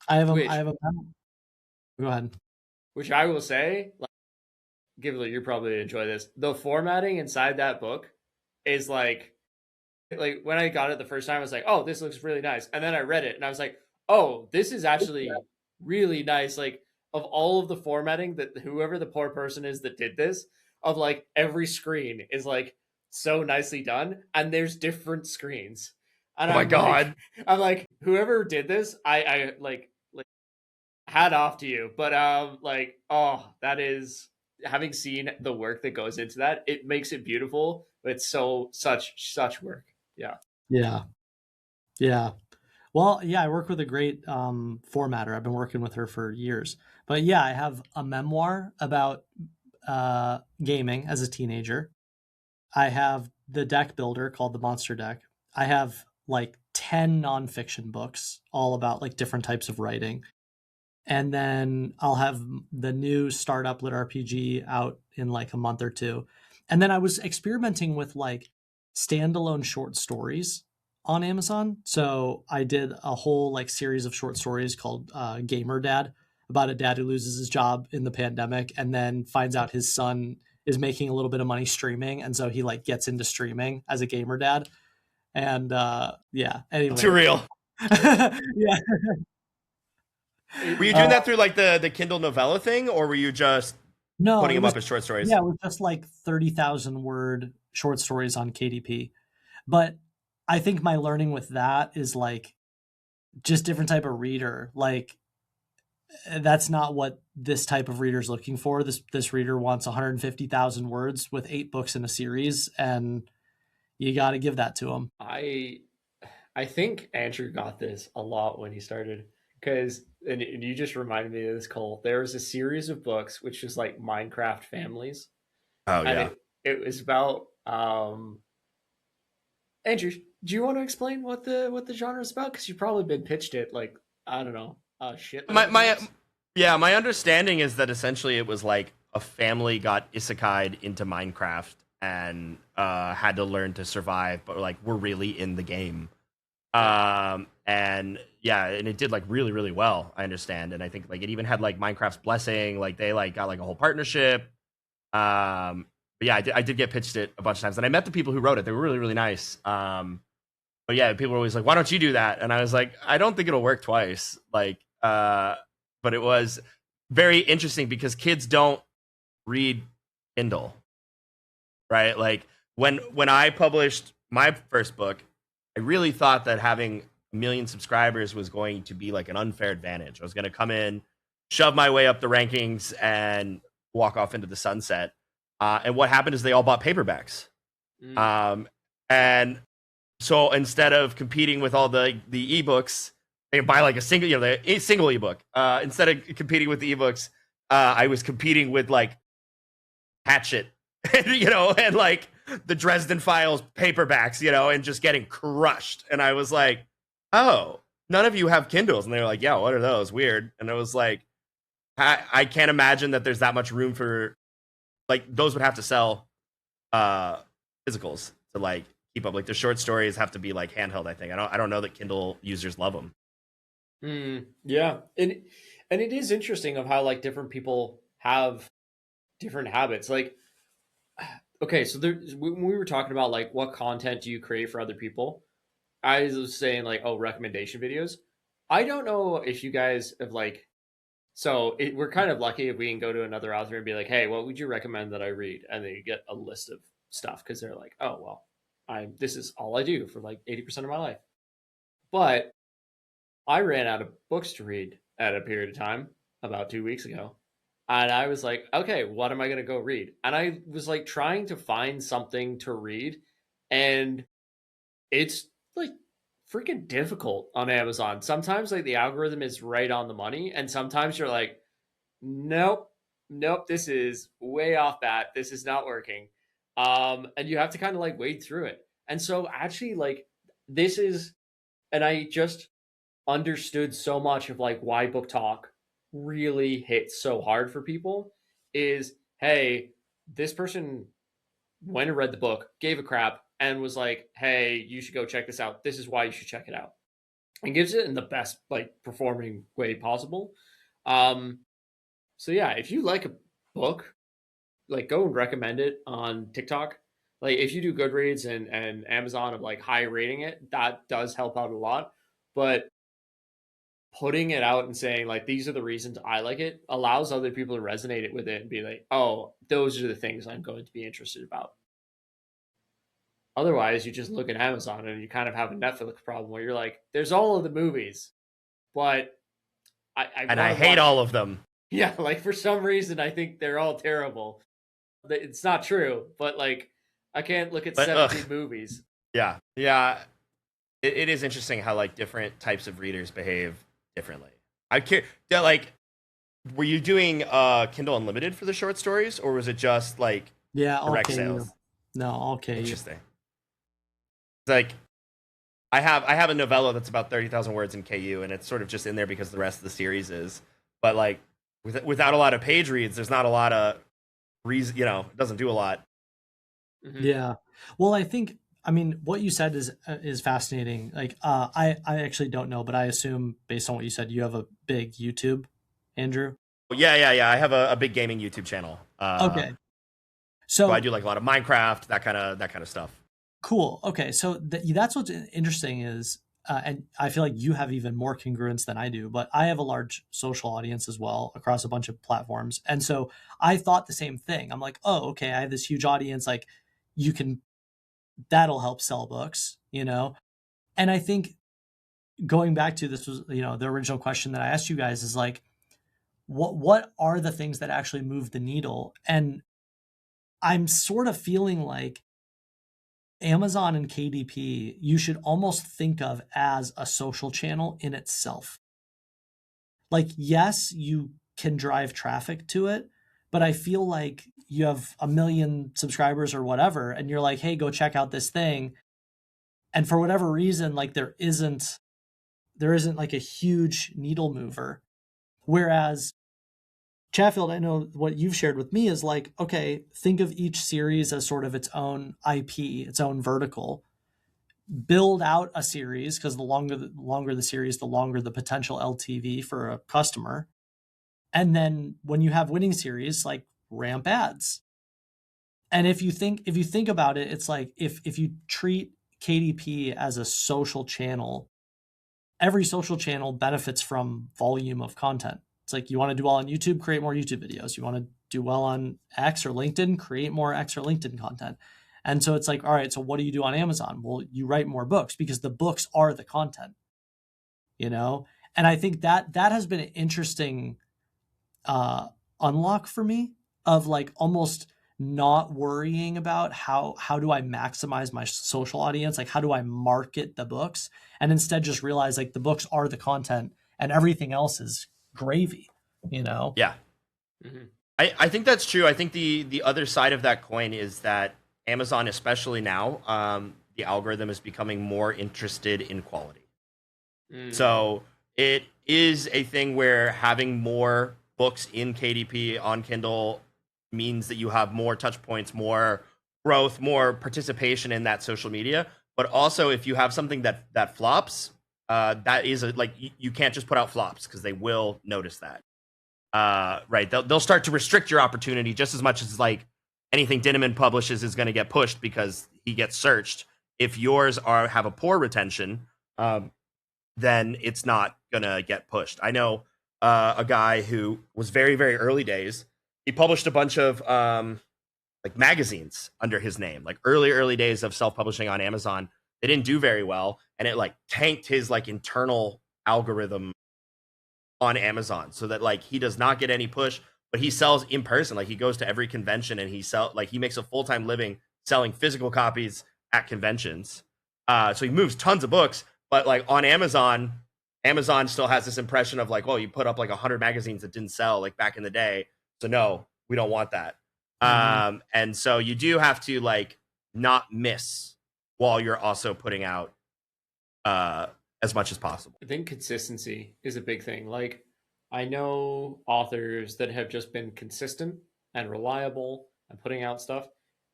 I Which have a go ahead. which I will say, like, Givler, you probably enjoy this. The formatting inside that book is like when I got it the first time, I was like, oh, this looks really nice. And then I read it and I was like, oh, this is actually really nice. Like of all of the formatting that whoever the poor person is that did this, of like every screen is like so nicely done, and there's different screens. And Oh my God. I'm like, whoever did this, I like hat off to you. But like, oh, that is having seen the work that goes into that, it makes it beautiful, but it's such work. Yeah. Yeah. Yeah. Well, yeah, I work with a great formatter. I've been working with her for years. But yeah, I have a memoir about gaming as a teenager. I have the deck builder called the Monster Deck. I have like 10 nonfiction books all about like different types of writing. And then I'll have the new startup lit RPG out in like a month or two. And then I was experimenting with like standalone short stories on Amazon. So I did a whole like series of short stories called Gamer Dad, about a dad who loses his job in the pandemic and then finds out his son is making a little bit of money streaming, and so he like gets into streaming as a gamer dad. And yeah, Too anyway. real. Yeah. Were you doing that through like the Kindle novella thing, or were you just No, putting it them was, up as short stories? yeah, it was just like 30,000 word short stories on KDP. But I think my learning with that is like just different type of reader. Like that's not what this type of reader is looking for. This reader wants 150,000 words with 8 books in a series, and you got to give that to them. I think Andrew got this a lot when he started because and you just reminded me of this, Cole. There was a series of books which was like Minecraft families, Oh and yeah. it was about Andrew, do you want to explain what the genre is about? Because you've probably been pitched it like, I don't know, a shitload My of my times. yeah, my understanding is that essentially it was like a family got isekai'd into Minecraft and had to learn to survive, but like we're really in the game. Yeah. And yeah, and it did like really really well. I understand, and I think like it even had like Minecraft's blessing. Like they like got like a whole partnership. But yeah, I did get pitched it a bunch of times, and I met the people who wrote it. They were really really nice. But yeah, people were always like, "Why don't you do that?" And I was like, "I don't think it'll work twice." But it was very interesting because kids don't read Kindle, right? Like when I published my first book, I really thought that having a million subscribers was going to be like an unfair advantage. I was going to come in, shove my way up the rankings, and walk off into the sunset. And what happened is they all bought paperbacks. Mm. Um, and so instead of competing with all the ebooks, they buy like a single, a single ebook. Instead of competing with the ebooks, I was competing with like Hatchet, and like the Dresden Files paperbacks, and just getting crushed. And I was like, oh, none of you have Kindles, and they were like, yeah, what are those? Weird. And I was like, I can't imagine that there's that much room for like those would have to sell uh physicals to like keep up. Like the short stories have to be like handheld. I don't know that Kindle users love them. Yeah, and it is interesting of how like different people have different habits. Like, okay, so there when we were talking about like what content do you create for other people, I was saying like, oh, recommendation videos. I don't know if you guys have like, we're kind of lucky if we can go to another author and be like, hey, what would you recommend that I read? And then you get a list of stuff because they're like, oh well, I this is all I do for like 80% of my life. But I ran out of books to read at a period of time about 2 weeks ago. And I was like, okay, what am I going to go read? And I was like trying to find something to read. And it's like freaking difficult on Amazon. Sometimes like the algorithm is right on the money. And sometimes you're like, nope, nope, this is way off bat. This is not working. And you have to kind of like wade through it. And so actually, like, this is, and I just understood so much of like why book talk really hits so hard for people is hey, this person went and read the book, gave a crap, and was like, hey, you should go check this out. This is why you should check it out. And gives it in the best like performing way possible. Um, so yeah, if you like a book, like go and recommend it on TikTok. Like if you do Goodreads and Amazon of like high rating it, that does help out a lot. But putting it out and saying like these are the reasons I like it allows other people to resonate it with it and be like, oh, those are the things I'm going to be interested about. Otherwise, you just look at Amazon and you kind of have a Netflix problem where you're like, there's all of the movies, but I And want I to hate watch. all of them. Yeah, like for some reason, I think they're all terrible. It's not true, but like I can't look at But 17 movies. yeah, yeah. It is interesting how like different types of readers behave differently. I care. Yeah, like, were you doing Kindle Unlimited for the short stories, or was it just like Yeah, all direct KU. sales? No, all KU. Interesting. It's like I have a novella that's about 30,000 words in KU, and it's sort of just in there because the rest of the series is. But like without a lot of page reads, there's not a lot of reason. It doesn't do a lot. Mm-hmm. Yeah. Well, I mean, what you said is fascinating. Like, I actually don't know, but I assume based on what you said, you have a big YouTube, Andrew. Yeah, yeah, yeah. I have a big gaming YouTube channel. Okay. So I So do like a lot of Minecraft, that kind of stuff. cool. Okay. So that's what's interesting is, and I feel like you have even more congruence than I do, but I have a large social audience as well across a bunch of platforms. And so I thought the same thing. I'm like, oh, okay, I have this huge audience. Like, you can, that'll help sell books, you know? And I think going back to this was, the original question that I asked you guys is like, what are the things that actually move the needle? And I'm sort of feeling like Amazon and KDP, you should almost think of as a social channel in itself. Like, yes, you can drive traffic to it, but I feel like you have a million subscribers or whatever, and you're like, hey, go check out this thing. And for whatever reason, like there isn't like a huge needle mover. Whereas Chatfield, I know what you've shared with me is like, okay, think of each series as sort of its own IP, its own vertical. Build out a series, because the longer the series, the longer the potential LTV for a customer. And then when you have winning series, like ramp ads. And if you think about it, it's like if you treat KDP as a social channel, every social channel benefits from volume of content. It's like you want to do well on YouTube, create more YouTube videos. You want to do well on X or LinkedIn, create more X or LinkedIn content. And so it's like, all right, so what do you do on Amazon? Well, you write more books because the books are the content, you know? And I think that has been an interesting unlock for me of like almost not worrying about how do I maximize my social audience, like how do I market the books, and instead just realize like the books are the content and everything else is gravy, you know? Yeah. Mm-hmm. I think that's true. I think the other side of that coin is that Amazon, especially now, the algorithm is becoming more interested in quality. So it is a thing where having more books in KDP on Kindle means that you have more touch points, more growth, more participation in that social media. But also, if you have something that flops, that is like you can't just put out flops because they will notice that. Right? They'll start to restrict your opportunity just as much as like anything Dinneman publishes is going to get pushed because he gets searched. If yours have a poor retention, then it's not gonna get pushed. I know a guy who was very, very early days. He published a bunch of like magazines under his name, like early days of self-publishing on Amazon. They didn't do very well, and it like tanked his like internal algorithm on Amazon, so that like he does not get any push. But he sells in person, like he goes to every convention, and he makes a full-time living selling physical copies at conventions. So he moves tons of books. But like on Amazon still has this impression of like, oh, you put up like 100 magazines that didn't sell like back in the day. So no, we don't want that. Mm-hmm. And so you do have to like not miss while you're also putting out as much as possible. I think consistency is a big thing. Like I know authors that have just been consistent and reliable and putting out stuff.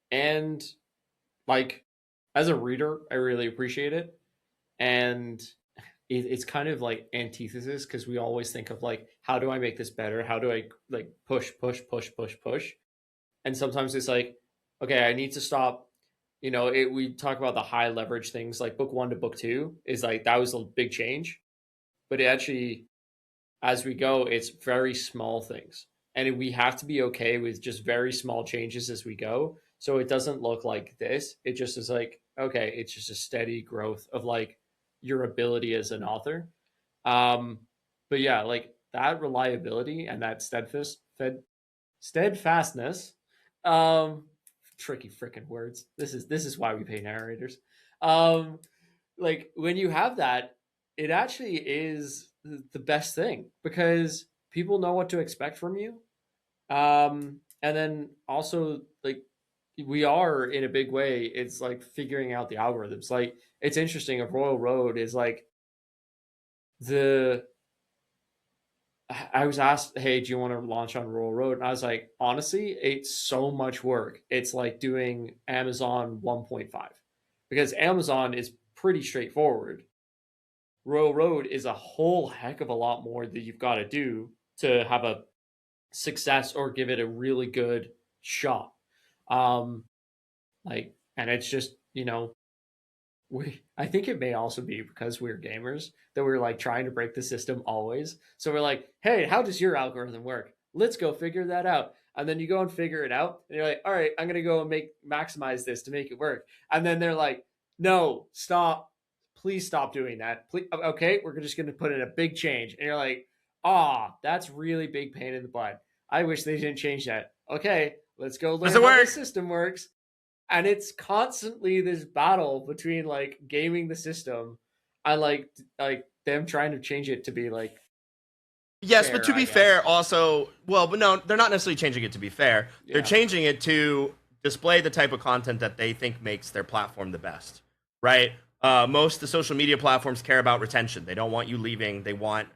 And like as a reader, I really appreciate it. And it's kind of like antithesis because we always think of like, how do I make this better? How do I like push? And sometimes it's like, okay, I need to stop. You know, we talk about the high leverage things like book 1 to book 2 is like, that was a big change. But it actually, as we go, it's very small things. And we have to be okay with just very small changes as we go. So it doesn't look like this. It just is like, okay, it's just a steady growth of like, your ability as an author. But yeah, like that reliability and that steadfastness, tricky freaking words. This is why we pay narrators. Like when you have that, it actually is the best thing because people know what to expect from you. And then also like we are in a big way, it's like figuring out the algorithms. Like it's interesting of Royal Road is like I was asked, hey, do you want to launch on Royal Road? And I was like, honestly, it's so much work. It's like doing Amazon 1.5 because Amazon is pretty straightforward. Royal Road is a whole heck of a lot more that you've got to do to have a success or give it a really good shot. Like, and it's just, you know, I think it may also be because we're gamers that we're like trying to break the system always. So we're like, hey, how does your algorithm work? Let's go figure that out. And then you go and figure it out, and you're like, all right, I'm gonna go and maximize this to make it work. And then they're like, no, stop, please stop doing that. Please, okay, we're just gonna put in a big change. And you're like, that's really big pain in the butt. I wish they didn't change that. Okay, let's go learn how the system works. And it's constantly this battle between like gaming the system and like them trying to change it to be like yes fair, but to be fair also, well, but no, they're not necessarily changing it to be fair. Yeah. They're changing it to display the type of content that they think makes their platform the best, right? Most of the social media platforms care about retention. They don't want you leaving. They want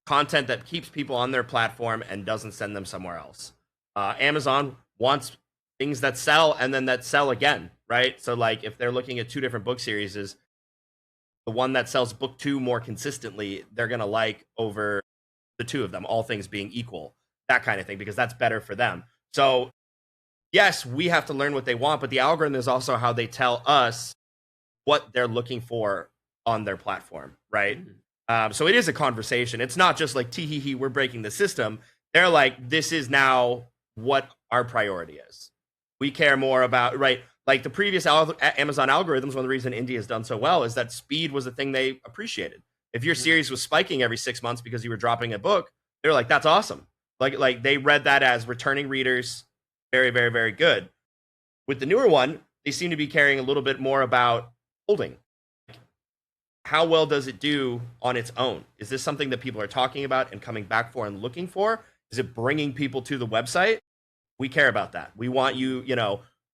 content that keeps people on their platform and doesn't send them somewhere else. Amazon wants things that sell and then that sell again, right? So like if they're looking at 2 different book series, is the one that sells book 2 more consistently, they're going to like over the 2 of them, all things being equal, that kind of thing, because that's better for them. So yes, we have to learn what they want, but the algorithm is also how they tell us what they're looking for on their platform, right? So it is a conversation. It's not just like, tee hee hee, we're breaking the system. They're like, this is now what our priority is. We care more about, right? Like the previous Amazon algorithms, one of the reasons India has done so well is that speed was the thing they appreciated. If your series was spiking every 6 months because you were dropping a book, they're like, that's awesome. Like they read that as returning readers, very, very, very good. With the newer one, they seem to be caring a little bit more about holding. How well does it do on its own? Is this something that people are talking about and coming back for and looking for? Is it bringing people to the website? We care about that. We want you,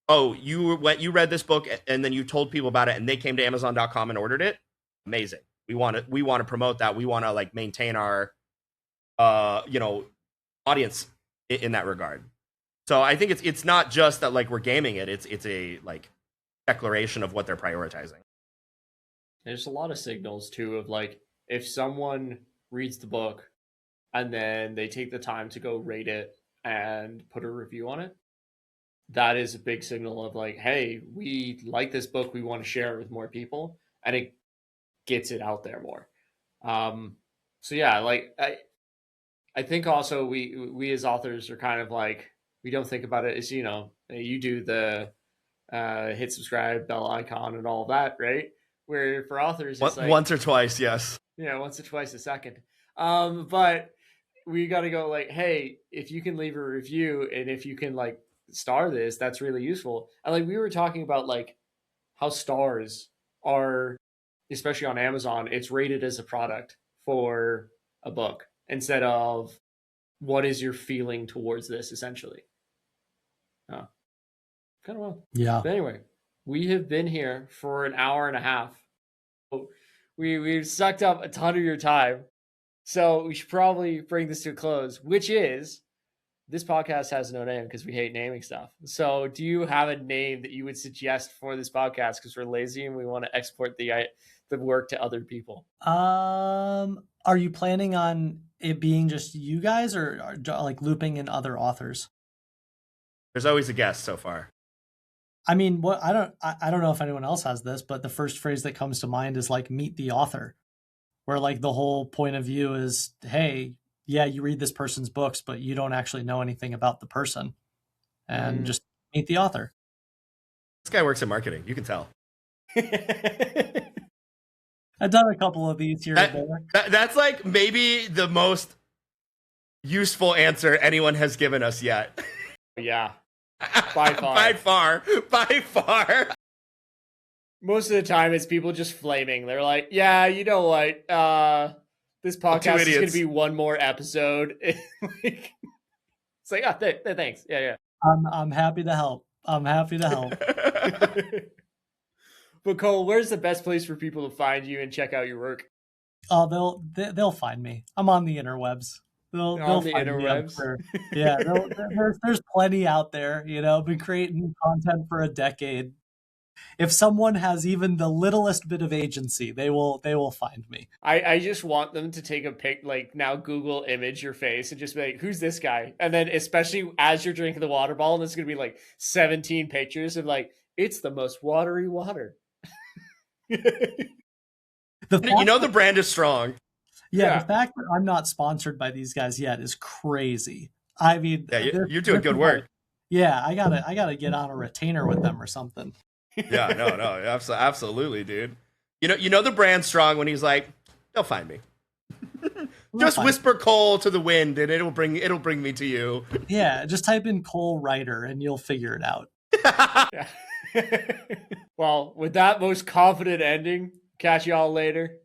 oh, you read this book and then you told people about it and they came to Amazon.com and ordered it. Amazing. We want to promote that. We want to like maintain our, audience in that regard. So I think it's not just that like we're gaming it. It's a like declaration of what they're prioritizing. There's a lot of signals too of like if someone reads the book and then they take the time to go rate it and put a review on it, that is a big signal of like, hey, we like this book, we want to share it with more people, and it gets it out there more. So yeah, like I think also we as authors are kind of like, we don't think about it as, you do the hit subscribe, bell icon and all that, right? Where for authors it's like once or twice, yes. Yeah, once or twice a second. But we got to go like, hey, if you can leave a review and if you can like star this, that's really useful. And like we were talking about like how stars are, especially on Amazon, it's rated as a product for a book instead of what is your feeling towards this, essentially. Oh, kind of well. Yeah. But anyway, we have been here for an hour and a half. We've sucked up a ton of your time. So we should probably bring this to a close, which is this podcast has no name because we hate naming stuff. So do you have a name that you would suggest for this podcast? Because we're lazy and we want to export the work to other people. Are you planning on it being just you guys or like looping in other authors? There's always a guest so far. I mean, what I don't know if anyone else has this, but the first phrase that comes to mind is like meet the author, where like the whole point of view is, hey, yeah, you read this person's books, but you don't actually know anything about the person, and just meet the author. This guy works in marketing. You can tell. I've done a couple of these here and there. That's like maybe the most useful answer anyone has given us yet. Yeah. By far. By far. Most of the time it's people just flaming. They're like, yeah, you know what? This podcast is going to be one more episode. It's like, oh, thanks. Yeah. I'm happy to help. But Cole, where's the best place for people to find you and check out your work? Oh, they'll find me. I'm on the interwebs. They'll the find interwebs. Me, yeah, there's plenty out there. Been creating content for a decade. If someone has even the littlest bit of agency, they will find me. I just want them to take a pic, like now Google image your face and just be like, who's this guy? And then especially as you're drinking the water bottle, and it's going to be like 17 pictures of like, it's the most watery water. The brand is strong. Yeah, the fact that I'm not sponsored by these guys yet is crazy. I mean, you're doing good work. Yeah, I gotta get on a retainer with them or something. Yeah, no, absolutely, dude. You know the brand's strong when he's like, they'll find me. Just whisper Cole to the wind, and it'll bring me to you. Yeah, just type in Cole Writer, and you'll figure it out. Well, with that most confident ending, catch y'all later.